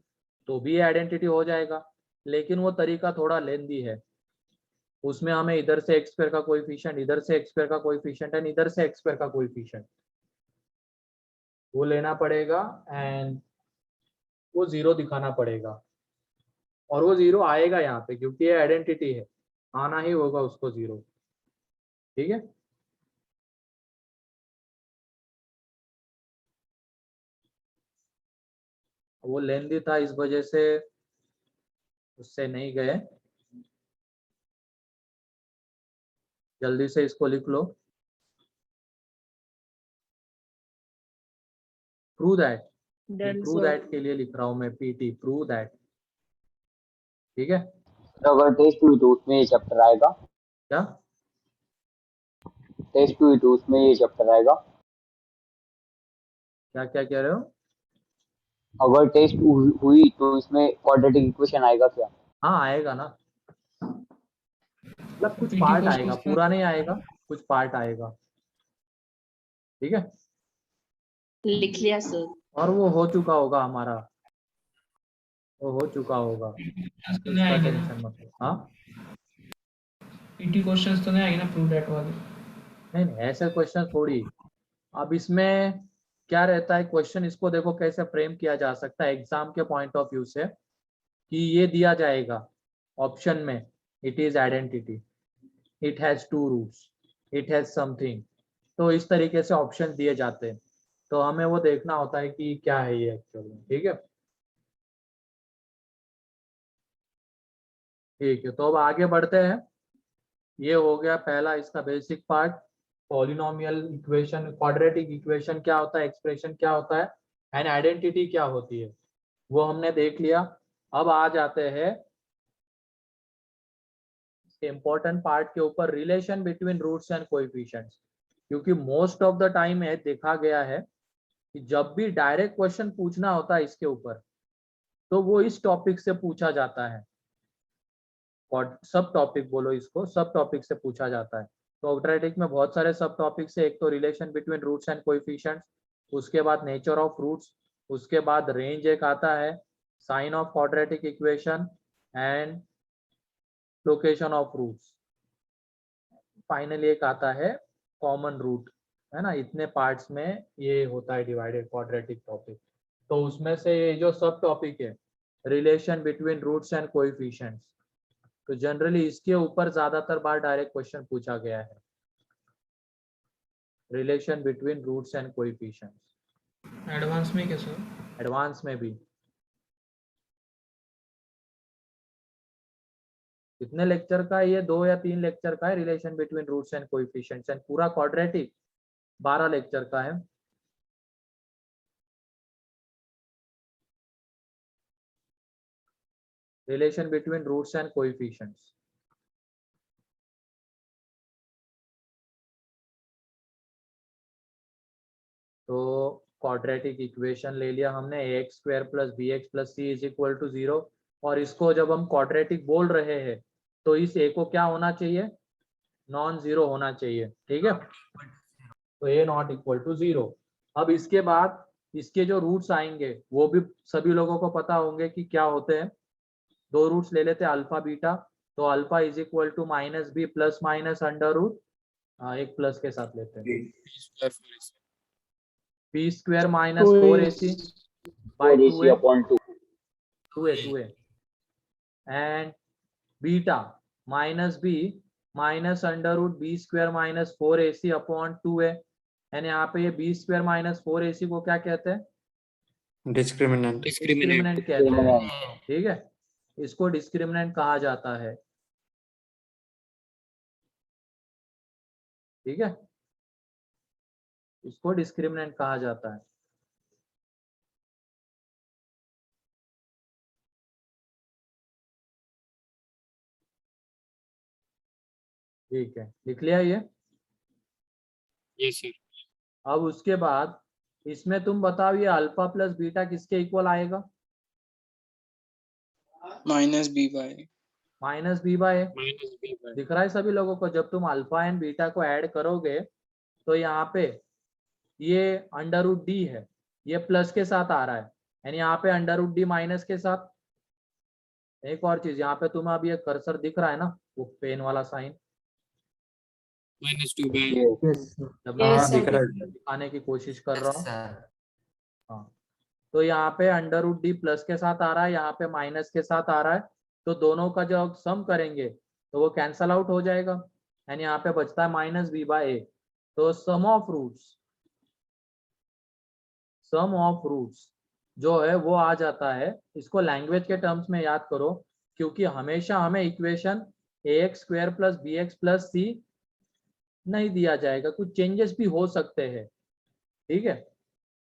तो भी आइडेंटिटी हो जाएगा। लेकिन वो तरीका थोड़ा लेंदी है, उसमें हमें इधर से एक्स स्क्वायर का कोएफिशिएंट, इधर से एक्स स्क्वायर का कोएफिशिएंट, एंड इधर से एक्स स्क्वायर का कोएफिशिएंट वो लेना पड़ेगा, एंड वो 0 दिखाना पड़ेगा। और वो 0 आएगा यहाँ पे, क्योंकि ये आइडेंटिटी है, आना ही होगा उसको 0। ठीक है, वो लेंदी था, इस वजह से उससे नहीं गए। जल्दी से इसको लिख लो, prove that. Done, prove sir. That के लिए लिख रहा हूं मैं, PT, प्रूव दैट। ठीक है, सर अगर टेस्ट हुई तो उसमें ये चैप्टर आएगा? क्या? टेस्ट हुई तो उसमें ये चैप्टर आएगा? क्या क्या कह रहे हो? अगर टेस्ट हुई तो इसमें क्वाड्रेटिक इक्वेशन आएगा क्या? हाँ आएगा ना, मतलब कुछ PT पार्ट क्वेश्चंस आएगा, में पूरा नहीं आएगा, कुछ पार्ट आएगा। ठीक है, लिख लिया सर। और वो हो चुका होगा हमारा, वो हो चुका होगा, क्वेश्चंस तो नहीं इसका आएंगे टेंशन ना? मत लो। हाँ, PT क्वेश्चंस तो नहीं आएंगे ना प्रूव दैट वाले? नहीं नहीं, ऐसे क्वेश्चन थोड़ी। अब इसमें क्या रहता है क्वेश्चन, इसको देखो कैसे फ्रेम किया जा सकता है एग्जाम के पॉइंट ऑफ व्यू से, कि ये दिया जाएगा ऑप्शन में, it is identity, it has 2 roots, it has something. तो इस तरीके से ऑप्शन दिए जाते हैं, तो हमें वो देखना होता है कि क्या है ये एक्चुअल में। ठीक है, ठीक है। तो अब आगे बढ़ते हैं। ये हो गया पहला इसका basic part, polynomial equation, quadratic equation क्या होता है, एक्सप्रेशन क्या होता है, एंड आइडेंटिटी क्या होती है, वो हमने देख लिया। अब आ जाते हैं इम्पोर्टेंट पार्ट के ऊपर, relation between roots and coefficients. क्योंकि मोस्ट ऑफ द टाइम है देखा गया है कि जब भी डायरेक्ट क्वेश्चन पूछना होता है इसके ऊपर, तो वो इस टॉपिक से पूछा जाता है, और सब टॉपिक बोलो इसको, सब टॉपिक से पूछा जाता है। तो क्वाड्रेटिक में बहुत सारे सब टॉपिक से, एक तो relation between roots and coefficients, उसके बाद नेचर ऑफ रूट्स, उसके बाद रेंज एक आता है, sign of quadratic equation and location of roots, finally एक आता है कॉमन रूट, है ना। इतने पार्ट्स में ये होता है डिवाइडेड क्वाड्रेटिक टॉपिक। तो उसमें से ये जो सब टॉपिक है, relation between roots and coefficients, तो जनरली इसके ऊपर ज्यादातर बार डायरेक्ट क्वेश्चन पूछा गया है, relation between roots and coefficients. Advance में क्या सर? एडवांस में भी कितने लेक्चर का है ये, 2 या 3 लेक्चर का है relation between roots and coefficients, and पूरा क्वाड्रेटिक 12 लेक्चर का है। Relation between roots and coefficients. तो क्वाड्रेटिक इक्वेशन ले लिया हमने, ax square plus b x plus c is equal to 0, और इसको जब हम क्वाड्रेटिक बोल रहे हैं तो इस a को क्या होना चाहिए, नॉन जीरो होना चाहिए। ठीक है, तो a नॉट इक्वल टू 0। अब इसके बाद इसके जो रूट्स आएंगे वो भी सभी लोगों को पता होंगे कि क्या होते हैं। 2 रूट्स ले लेते हैं अल्फा बीटा, तो alpha is equal to minus b plus minus under root, एक प्लस के साथ लेते हैं, b square minus 4ac by 2a upon 2 2a and beta minus b minus under root b square minus 4ac upon 2a, एंड यहाँ पे ये B square minus 4ac को क्या कहते हैं, डिस्क्रिमिनेंट। डिस्क्रिमिनेंट कहते हैं। ठीक है, इसको डिस्क्रिमिनेंट कहा जाता है। ठीक है, इसको डिस्क्रिमिनेंट कहा जाता है। ठीक है, लिख लिया ये। Yes sir. अब उसके बाद इसमें तुम बताओ ये अल्फा प्लस बीटा किसके इक्वल आएगा, minus b by minus b by. दिख रहा है सभी लोगों को, जब तुम अल्फा एंड बीटा को ऐड करोगे तो यहाँ पे ये अंडर रूट डी है, ये प्लस के साथ आ रहा है, यानी यहाँ पे अंडर रूट डी माइनस के साथ। एक और चीज यहाँ पे तुम्हें अभी ये कर्सर दिख रहा है ना, वो पेन वाला साइन, -2 बाय। Yes, sir. जब Yes, मैं sir. दिखाने की कोशिश कर रहा हूँ। हाँ, तो यहाँ पे अंडर रूट डी प्लस के साथ आ रहा है, यहाँ पे माइनस के साथ आ रहा है, तो दोनों का जब सम करेंगे तो वो कैंसल आउट हो जाएगा, यानी यहाँ पे बचता है माइनस बी बाय ए। तो सम ऑफ रूट्स जो है वो आ जाता है, इसको लैंग्वेज के टर्म्स में याद करो, क्योंकि हमेशा हमें equation ax square plus b x plus c नहीं दिया जाएगा, कुछ चेंजेस भी हो सकते हैं। ठीक है,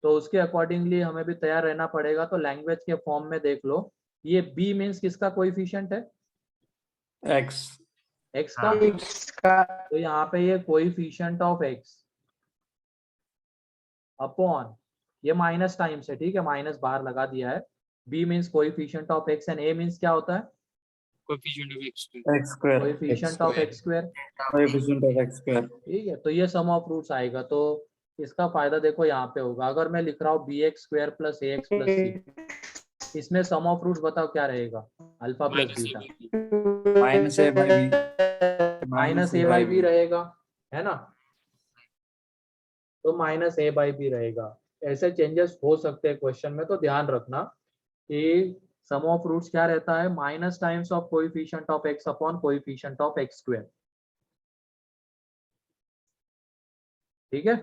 तो उसके अकॉर्डिंगली हमें भी तैयार रहना पड़ेगा। तो लैंग्वेज के फॉर्म में देख लो, ये b मीन्स किसका कोएफिशिएंट है, एक्स। x का। इसका तो यहाँ पे ये कोएफिशिएंट ऑफ x अपॉन ये माइनस टाइम्स है, ठीक है, माइनस बाहर लगा दिया है। b means coefficient of x and a means क्या होता है, coefficient of x x square. Coefficient of x square. Coefficient of x square. ठीक है, तो ये सम ऑफ रूट्स आएगा। तो इसका फायदा देखो यहाँ पे होगा, अगर मैं लिख रहा हूँ b x square plus a x plus c, इसमें सम ऑफ रूट्स बताओ क्या रहेगा, alpha plus beta minus a by b. Minus a by b रहेगा, है ना। तो माइनस ए बाई बी रहेगा। ऐसे चेंजेस हो सकते हैं क्वेश्चन में, तो ध्यान रखना कि सम ऑफ रूट्स क्या रहता है, minus times of coefficient of x upon coefficient of x square. ठीक है।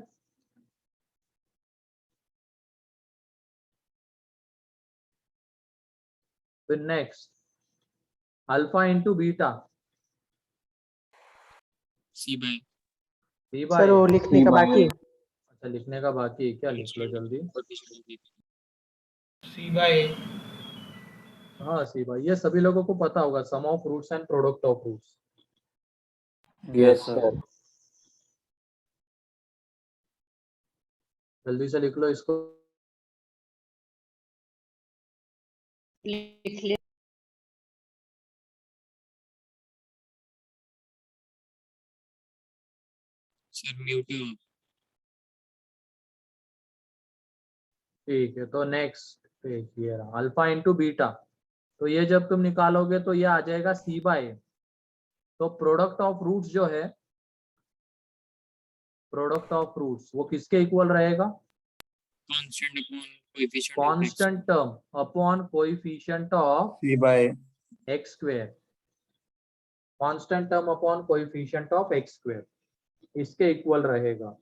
फिर नेक्स्ट अल्फा इंटू बीटा सी बाय सी सर बाय। वो लिखने का बाकी है। अच्छा लिखने का बाकी है क्या? लिख लो जल्दी। सी बाय हाँ सी बाय, ये सभी लोगों को पता होगा, sum of roots and product of roots. Yes, sir. जल्दी से लिख लो इसको। लिख लिया सर म्यूट है आप। ठीक है, तो नेक्स्ट पेज ये रहा अल्फा इंटू बीटा। तो ये जब तुम निकालोगे तो ये आ जाएगा सी बाय। तो प्रोडक्ट ऑफ रूट्स जो है, प्रोडक्ट ऑफ रूट्स वो किसके इक्वल रहेगा? Constant upon coefficient of constant term upon coefficient of c by x square. Constant term upon coefficient of x square इसके इक्वल रहेगा।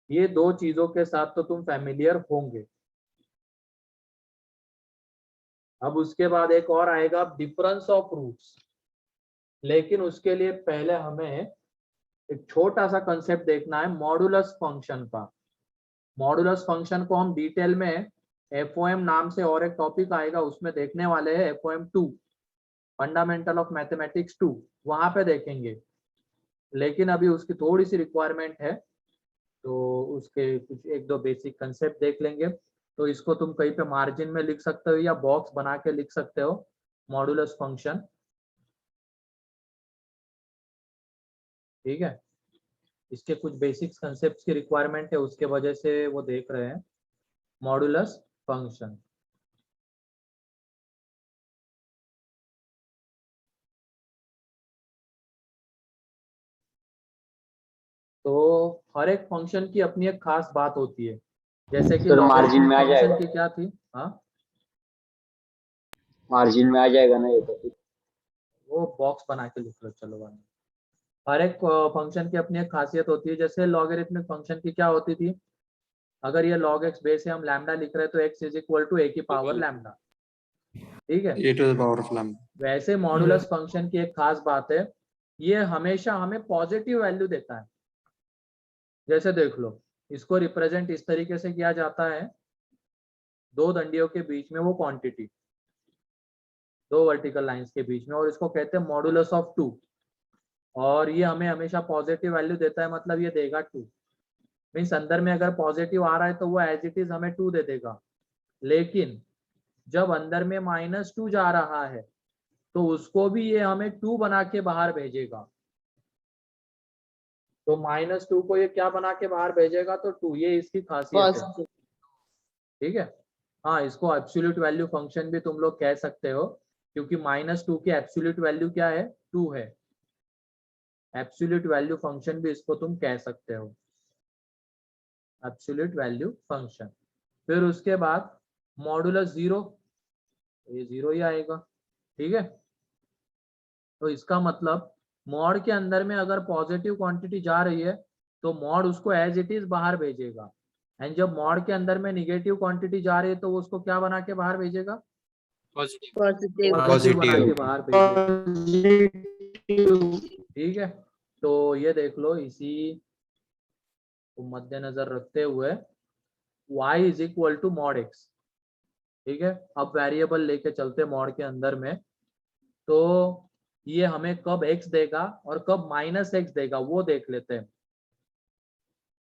ये दो चीजों के साथ तो तुम फैमिलियर होंगे। अब उसके बाद एक और आएगा डिफरेंस ऑफ रूट्स, लेकिन उसके लिए पहले हमें एक छोटा सा कंसेप्ट देखना है मॉडुलस फंक्शन का। मॉडुलस फंक्शन को हम डिटेल में एफओएम नाम से और एक टॉपिक आएगा उसमें देखने वाले हैं, एफओएम 2 फंडामेंटल ऑफ मैथमेटिक्स 2, वहां पे देखेंगे। लेकिन अभी उसकी थोड़ी सी रिक्वायरमेंट है, तो उसके कुछ एक दो बेसिक कंसेप्ट देख लेंगे। तो इसको तुम कहीं पे मार्जिन में लिख सकते हो या बॉक्स बना के लिख सकते हो, मॉडुलस फंक्शन। ठीक है, इसके कुछ बेसिक्स कंसेप्ट्स की रिक्वायरमेंट है, उसके वजह से वो देख रहे हैं मॉडुलस फंक्शन। तो हर एक फंक्शन की अपनी एक खास बात होती है, जैसे कि सर मार्जिन लॉगरिथमिक में आ फंक्शन जाएगा, की क्या थी? हाँ मार्जिन में आ जाएगा ना ये टॉपिक। वो बॉक्स बना के लिख लो, चलो बाद में। हर एक फंक्शन की अपनी एक खासियत होती है। जैसे लॉगरिथमिक फंक्शन की क्या होती थी? अगर ये log x बेस है, हम लैम्डा लिख रहे हैं तो x is equal to a की पावर लैम्डा। ठीक है, a to the power of lambda. वैसे मॉडुलस फंक्शन की एक खास बात है, ये हमेशा हमें पॉजिटिव वैल्यू देता है। जैसे देख लो, इसको रिप्रेजेंट इस तरीके से किया जाता है, दो दंडियों के बीच में वो क्वांटिटी, दो वर्टिकल लाइंस के बीच में, और इसको कहते हैं मॉडुलस ऑफ 2। और ये हमें हमेशा पॉजिटिव वैल्यू देता है, मतलब ये देगा 2। मीन्स अंदर में अगर पॉजिटिव आ रहा है तो वो एज इट इज हमें 2 दे देगा। लेकिन जब अंदर में -2 जा रहा है तो उसको भी ये हमें 2 बना के बाहर भेजेगा। तो -2 को ये क्या बना के बाहर भेजेगा? तो 2। ये इसकी खासियत है। ठीक है, हाँ, इसको एब्सोल्यूट वैल्यू फंक्शन भी तुम लोग कह सकते हो, क्योंकि -2 की एब्सोल्यूट वैल्यू क्या है? 2 है। एब्सोल्यूट वैल्यू फंक्शन भी इसको तुम कह सकते हो, एब्सोल्यूट वैल्यू फंक्शन। फिर उसके बाद मॉडुलस 0, ये 0 ही आएगा। ठीक है, तो इसका मतलब मॉड के अंदर में अगर पॉजिटिव क्वांटिटी जा रही है तो मॉड उसको एज इट इज बाहर भेजेगा, एंड जब मॉड के अंदर में निगेटिव क्वांटिटी जा रही है तो वो उसको क्या बना के बाहर भेजेगा? पॉजिटिव पॉजिटिव बना के बाहर भेजेगा। ठीक है, तो ये देख लो, इसी को मद्देनजर रखते हुए y is equal to mod x। ठीक है, अब वेरिएबल लेके चलते मॉड के अंदर में, तो ये हमें कब x देगा और कब -x देगा वो देख लेते हैं।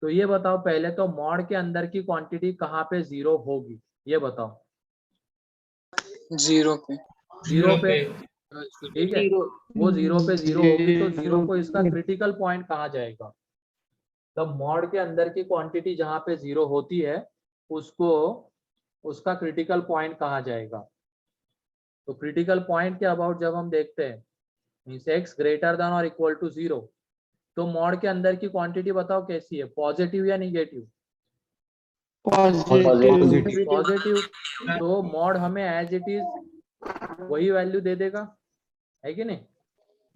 तो ये बताओ पहले, तो मॉड के अंदर की क्वांटिटी कहाँ पे 0 होगी, ये बताओ। 0 पे। 0 पे, ठीक है, वो 0 पे 0 होगी तो 0 को इसका क्रिटिकल पॉइंट कहा जाएगा। तब मॉड के अंदर की क्वांटिटी जहाँ पे 0 होती है उसको उसका क्रिटिकल पॉइंट कहा जाएगा। तो क्रिटिकल पॉइंट के अबाउट जब हम देखते हैं, मींस x ग्रेटर देन और इक्वल टू 0, तो मॉड के अंदर की क्वांटिटी बताओ कैसी है, पॉजिटिव या निगेटिव? पॉजिटिव। तो मॉड हमें एज इट इज वही वैल्यू दे देगा, है कि नहीं?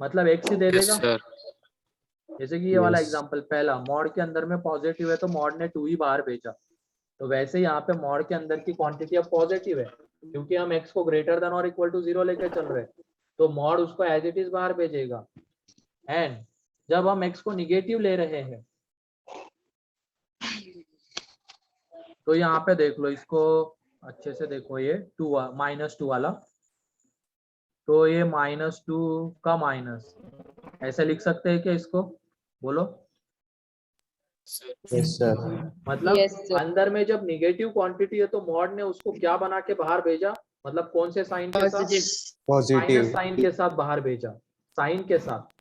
मतलब x ही दे देगा, जैसे कि ये वाला Yes. एग्जांपल पहला, मॉड के अंदर में पॉजिटिव है तो मॉड ने 2 ही बाहर भेजा, तो वैसे यहाँ पे मॉड के अंदर की क्वांटिटी अब पॉजिटिव है क्योंकि हम x को ग्रेटर देन और इक्वल टू 0 लेके चल रहे हैं, तो मॉड उसको एज इट इज बाहर भेजेगा। एंड जब हम x को निगेटिव ले रहे हैं तो यहाँ पे देख लो, इसको अच्छे से देखो, ये -2 वाला, तो ये -2 का माइनस ऐसे लिख सकते हैं क्या इसको, बोलो। Yes, sir. मतलब Yes, sir. अंदर में जब निगेटिव क्वांटिटी है तो मॉड ने उसको क्या बना के बाहर भेजा, मतलब कौन से साइन के साथ, Positive. माइनस साइन के साथ बाहर भेजा। साइन के साथ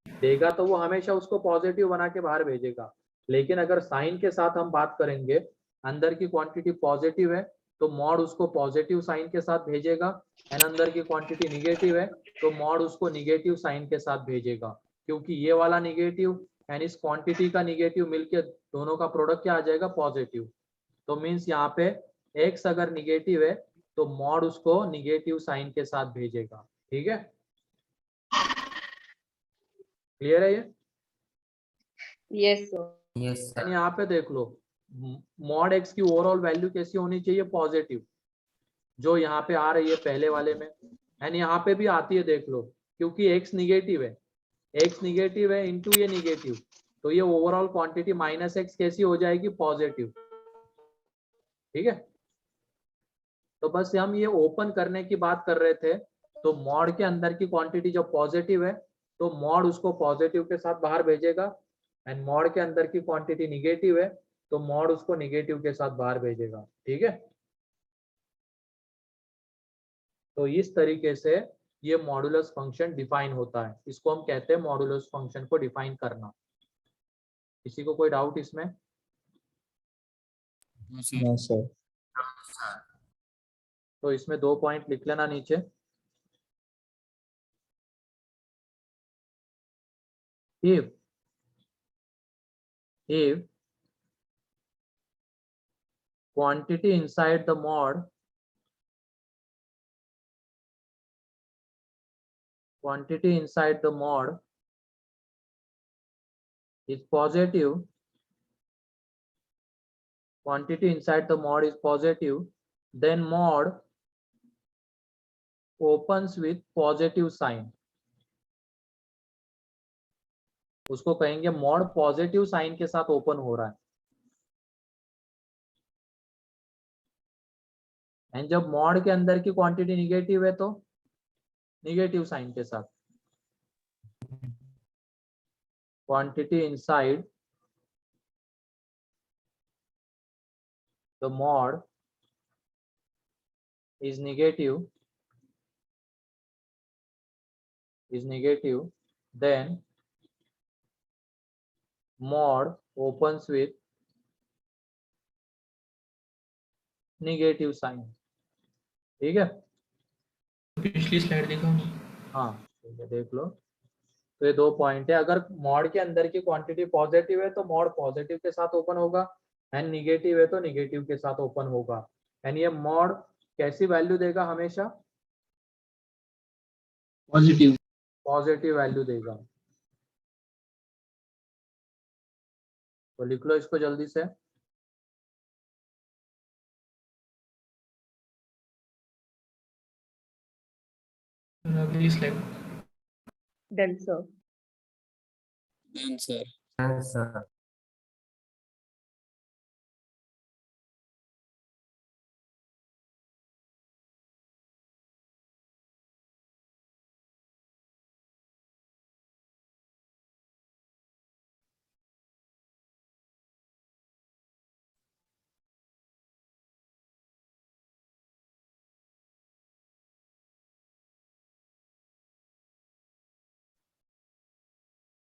देगा तो वो हमेशा उसको पॉजिटिव बना के बाहर भेजेगा, लेकिन अगर साइन के साथ हम बात करेंगे, अंदर की क्वांटिटी पॉजिटिव है तो मॉड उसको पॉजिटिव साइन के साथ भेजेगा, एंड अंदर की क्वांटिटी निगेटिव है तो मॉड उसको निगेटिव साइन के साथ भेजेगा, क्योंकि ये वाला निगेटिव एंड इस क्वांटिटी का निगेटिव मिलके दोनों का प्रोडक्ट क्या आ जाएगा, पॉजिटिव। तो मीन्स यहाँ पे x अगर निगेटिव है तो मॉड उसको निगेटिव साइन के साथ भेजेगा। ठीक है, क्लियर है ये? Yes, sir. Yes, sir. And यहाँ पे देख लो, मॉड x की ओवरऑल वैल्यू कैसी होनी चाहिए, पॉजिटिव, जो यहाँ पे आ रही है पहले वाले में, एंड यहाँ पे भी आती है, देख लो, क्योंकि x निगेटिव है, x निगेटिव है इंटू ये निगेटिव, तो ये ओवरऑल क्वांटिटी -x कैसी हो जाएगी, पॉजिटिव। ठीक है, तो बस हम ये ओपन करने की बात कर रहे थे, तो मॉड के अंदर की क्वांटिटी जब पॉजिटिव है तो मॉड उसको पॉजिटिव के साथ बाहर भेजेगा, एंड मॉड के अंदर की क्वांटिटी निगेटिव है तो मॉड उसको निगेटिव के साथ बाहर भेजेगा। ठीक है, तो इस तरीके से ये मॉडुलस फंक्शन डिफाइन होता है, इसको हम कहते हैं मॉडुलस फंक्शन को डिफाइन करना। किसी को कोई डाउट इसमें? No, sir. तो इसमें 2 पॉइंट लिख लेना नीचे। if quantity inside the mod is positive, then mod opens with positive sign। उसको कहेंगे मॉड पॉजिटिव साइन के साथ ओपन हो रहा है, एंड जब मॉड के अंदर की क्वांटिटी निगेटिव है तो निगेटिव साइन के साथ। Quantity inside the mod is negative, then mod opens with negative sign। ठीक है, पिछली स्लाइड देखा हमने। हाँ ठीक है, देख लो। तो ये 2 पॉइंट है, अगर मॉड के अंदर की क्वांटिटी पॉजिटिव है तो मॉड पॉजिटिव के साथ ओपन होगा, एंड निगेटिव है तो निगेटिव के साथ ओपन होगा, एंड ये मॉड कैसी वैल्यू देगा, हमेशा पॉजिटिव वैल्यू देगा। तो लिख लो इसको जल्दी से। अगली slide. Done, sir. Yes, sir.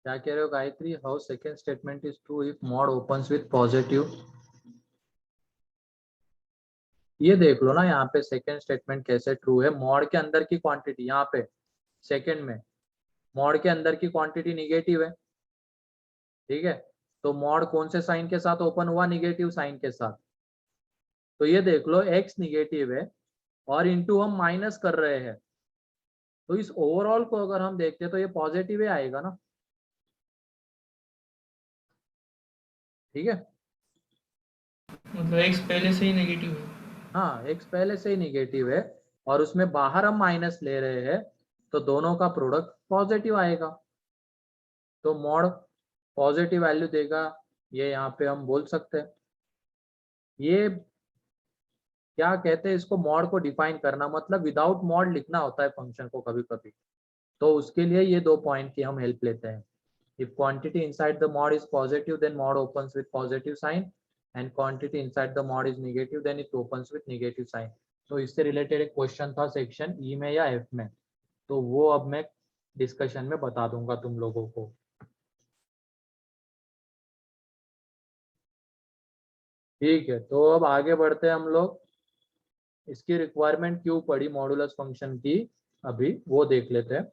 क्या कह रहे हो Gayatri, how second statement is true if mod opens with positive. ये देख लो ना, यहाँ पे सेकेंड स्टेटमेंट कैसे ट्रू है, मॉड के अंदर की क्वांटिटी, यहाँ पे सेकेंड में मॉड के अंदर की क्वांटिटी निगेटिव है। ठीक है, तो मॉड कौन से साइन के साथ ओपन हुआ, निगेटिव साइन के साथ। तो ये देख लो x निगेटिव है और इनटू हम माइनस कर रहे हैं, तो इस ओवरऑल को अगर हम देखते हैं तो ये पॉजिटिव ही आएगा ना। ठीक है, मतलब x पहले से ही नेगेटिव है। हाँ x पहले से ही निगेटिव है और उसमें बाहर हम माइनस ले रहे हैं तो दोनों का प्रोडक्ट पॉजिटिव आएगा, तो मॉड पॉजिटिव वैल्यू देगा, ये यहाँ पे हम बोल सकते हैं। ये क्या कहते हैं, इसको मॉड को डिफाइन करना, मतलब विदाउट मॉड लिखना होता है फंक्शन को कभी कभी, तो उसके लिए ये 2 पॉइंट की हम हेल्प लेते हैं। If quantity inside the mod is positive then mod opens with positive sign, and quantity inside the mod is negative then it opens with negative sign. तो इससे रिलेटेड एक क्वेश्चन था सेक्शन ई में या F में, तो वो अब मैं डिस्कशन में बता दूंगा तुम लोगों को। ठीक है, तो अब आगे बढ़ते हैं हम लोग। इसकी रिक्वायरमेंट क्यों पड़ी मॉडुलस फंक्शन की, अभी वो देख लेते हैं।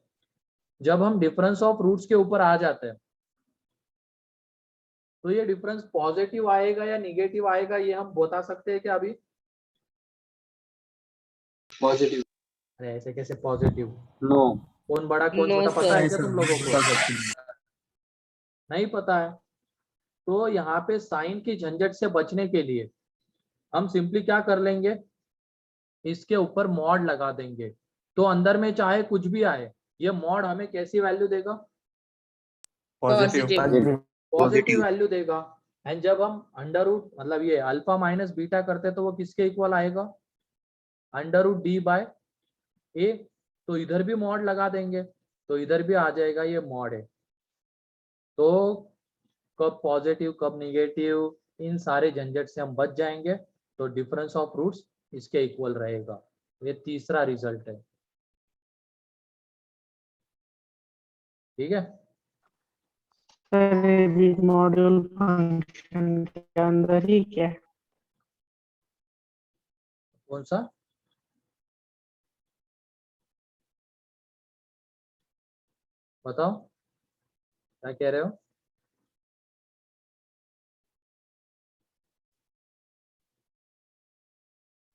जब हम डिफरेंस ऑफ रूट्स के ऊपर आ जाते हैं तो ये डिफरेंस पॉजिटिव आएगा या निगेटिव आएगा, ये हम बता सकते हैं क्या अभी? पॉजिटिव। अरे ऐसे कैसे पॉजिटिव? नो। कौन बड़ा कौन No, छोटा पता है sir. क्या तुम लोगों को? नहीं पता है? तो यहाँ पे साइन की झंझट से बचने के लिए हम सिंपली क्या कर लेंगे, इसके ऊपर मॉड लगा देंगे, तो अंदर में चाहे कुछ भी आए ये मॉड हमें कैसी वैल्यू देगा? Positive. पॉजिटिव वैल्यू देगा। एंड जब हम अंडर रूट मतलब ये अल्फा माइनस बीटा करते हैं तो वो किसके इक्वल आएगा? अंडर रूट डी बाय ए। तो इधर भी मॉड लगा देंगे तो इधर भी आ जाएगा, ये मॉड है। तो कब पॉजिटिव कब निगेटिव, इन सारे झंझट से हम बच जाएंगे, तो डिफरेंस ऑफ रूट्स इसके इक्वल रहेगा। ये तीसरा रिजल्ट है। ठीक है, सर ये भी मॉड्यूल फंक्शन के अंदर ही क्या? कौन सा? बताओ क्या कह रहे हो?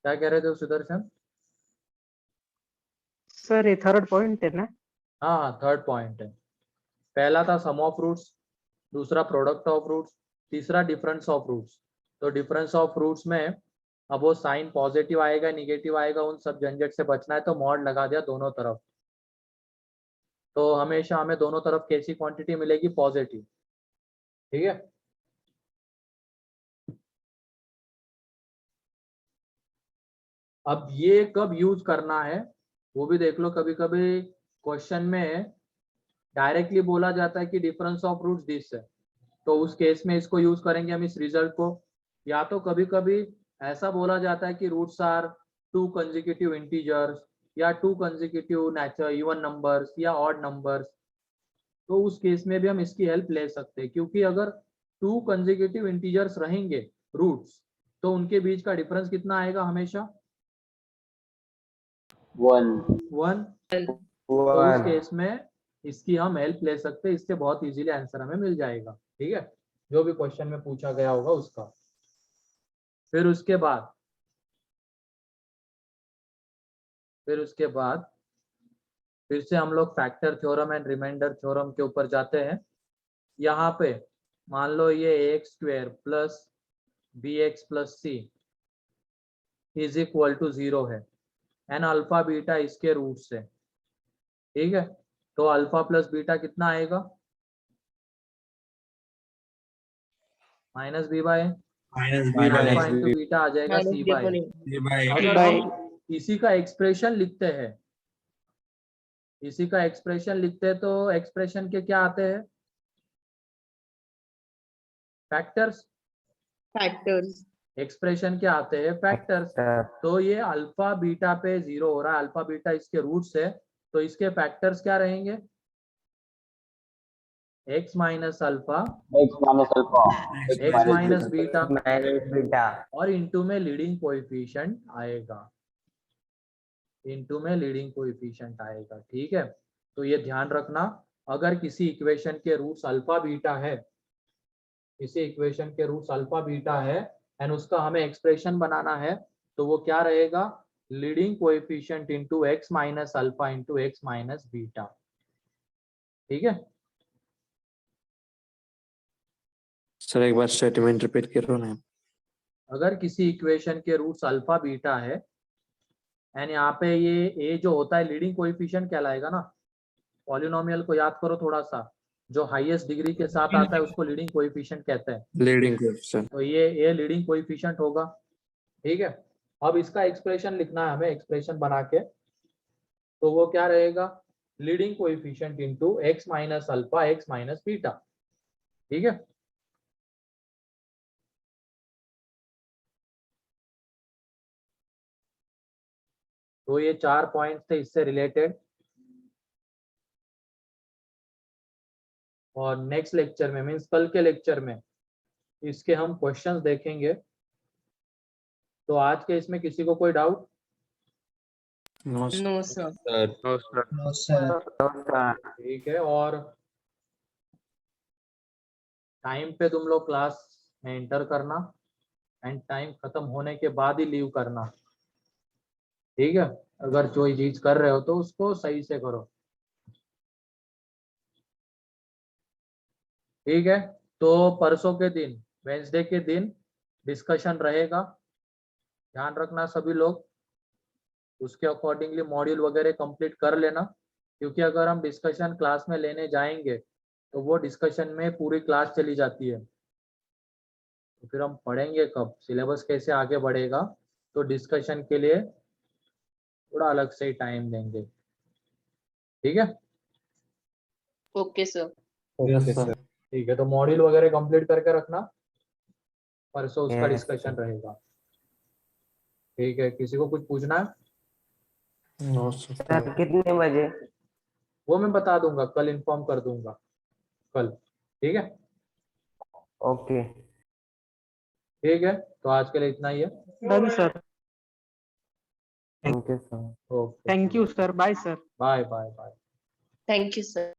क्या कह रहे थे सुदर्शन? सर ये थर्ड पॉइंट है ना? हाँ हाँ, थर्ड पॉइंट है। पहला था सम ऑफ रूट्स, दूसरा प्रोडक्ट ऑफ रूट्स, तीसरा डिफरेंस ऑफ रूट्स। तो डिफरेंस ऑफ रूट्स में अब वो साइन पॉजिटिव आएगा निगेटिव आएगा, उन सब झंझट से बचना है तो मॉड लगा दिया दोनों तरफ। तो हमेशा हमें दोनों तरफ कैसी क्वांटिटी मिलेगी? पॉजिटिव। ठीक है, अब ये कब यूज करना है वो भी देख लो। कभी कभी क्वेश्चन में डायरेक्टली बोला जाता है कि डिफरेंस ऑफ रूट्स दिस है, तो उस केस में इसको यूज करेंगे हम इस रिजल्ट को। या तो कभी कभी ऐसा बोला जाता है कि रूट्स आर 2 कंसेक्यूटिव इंटीजर्स या 2 कंसेक्यूटिव नेचुरल इवन नंबर्स या ऑड नंबर्स, तो उस केस में भी हम इसकी हेल्प ले सकते हैं, क्योंकि अगर 2 कंसेक्यूटिव इंटीजर्स रहेंगे रूट्स तो उनके बीच का डिफरेंस कितना आएगा? हमेशा 1। तो उस केस में इसकी हम हेल्प ले सकते हैं, इससे बहुत इजीली आंसर हमें मिल जाएगा। ठीक है, जो भी क्वेश्चन में पूछा गया होगा उसका। फिर उसके बाद फिर से हम लोग factor theorem and remainder theorem के ऊपर जाते हैं। यहाँ पे मान लो ये ax² plus bx plus c is equal to 0 है, एंड अल्फा बीटा इसके रूट्स है। ठीक है, तो अल्फा प्लस बीटा कितना आएगा? Minus b by alpha into beta आ जाएगा Minus c B by. upon A. अगर by हम इसी का एक्सप्रेशन लिखते हैं तो एक्सप्रेशन के क्या आते हैं? फैक्टर्स। factors. एक्सप्रेशन क्या आते हैं? फैक्टर्स। तो ये अल्फा बीटा पे 0 हो रहा है, अल्फा बीटा इसके रूट्स है, तो इसके फैक्टर्स क्या रहेंगे? x minus alpha, x minus beta, और इनटू में लीडिंग कोएफिशिएंट आएगा। ठीक है, तो ये ध्यान रखना, अगर किसी इक्वेशन के रूट्स अल्फा बीटा है, एंड उसका हमें एक्सप्रेशन बनाना है, तो वो क्या रहेगा? Leading coefficient into x minus alpha into x minus beta. ठीक है, सर एक बार स्टेटमेंट रिपीट करो ना। अगर किसी इक्वेशन के रूट्स अल्फा बीटा है एंड यहाँ पे ये ए जो होता है लीडिंग कोएफिशिएंट कहलाएगा ना, पॉलिनोमियल को याद करो थोड़ा सा, जो हाईएस्ट डिग्री के साथ आता है उसको लीडिंग कोएफिशिएंट कहते हैं। Leading coefficient. तो ये ए लीडिंग कोएफिशिएंट होगा, ठीक है। अब इसका एक्सप्रेशन लिखना है हमें, एक्सप्रेशन बना के, तो वो क्या रहेगा, leading coefficient into x minus alpha x minus beta, ठीक है। तो ये 4 पॉइंट्स थे इससे रिलेटेड, और नेक्स्ट लेक्चर में मीन्स कल के लेक्चर में इसके हम क्वेश्चंस देखेंगे। तो आज के इसमें किसी को कोई डाउट? No No, sir. ठीक है। और टाइम पे तुम लोग क्लास में एंटर करना एंड टाइम खत्म होने के बाद ही लीव करना, ठीक है। अगर कोई चीज कर रहे हो तो उसको सही से करो, ठीक है। तो परसों के दिन, वेंसडे के दिन डिस्कशन रहेगा, ध्यान रखना सभी लोग, उसके अकॉर्डिंगली मॉड्यूल वगैरह कंप्लीट कर लेना, क्योंकि अगर हम डिस्कशन क्लास में लेने जाएंगे तो वो डिस्कशन में पूरी क्लास चली जाती है, तो फिर हम पढ़ेंगे कब, सिलेबस कैसे आगे बढ़ेगा, तो डिस्कशन के लिए थोड़ा अलग से ही टाइम देंगे, ठीक है। Okay, sir. ठीक है, तो मॉड्यूल वगैरह कंप्लीट करके रखना, परसों उसका Yes, डिस्कशन रहेगा, ठीक है। किसी को कुछ पूछना है? नो सर कितने बजे? वो मैं बता दूंगा, कल इन्फॉर्म कर दूंगा कल, ठीक है। ओके। ठीक है, तो आज के लिए इतना ही है। Done sir. Thank you sir. Okay, thank you sir. Bye sir. Bye bye bye. Thank you, sir.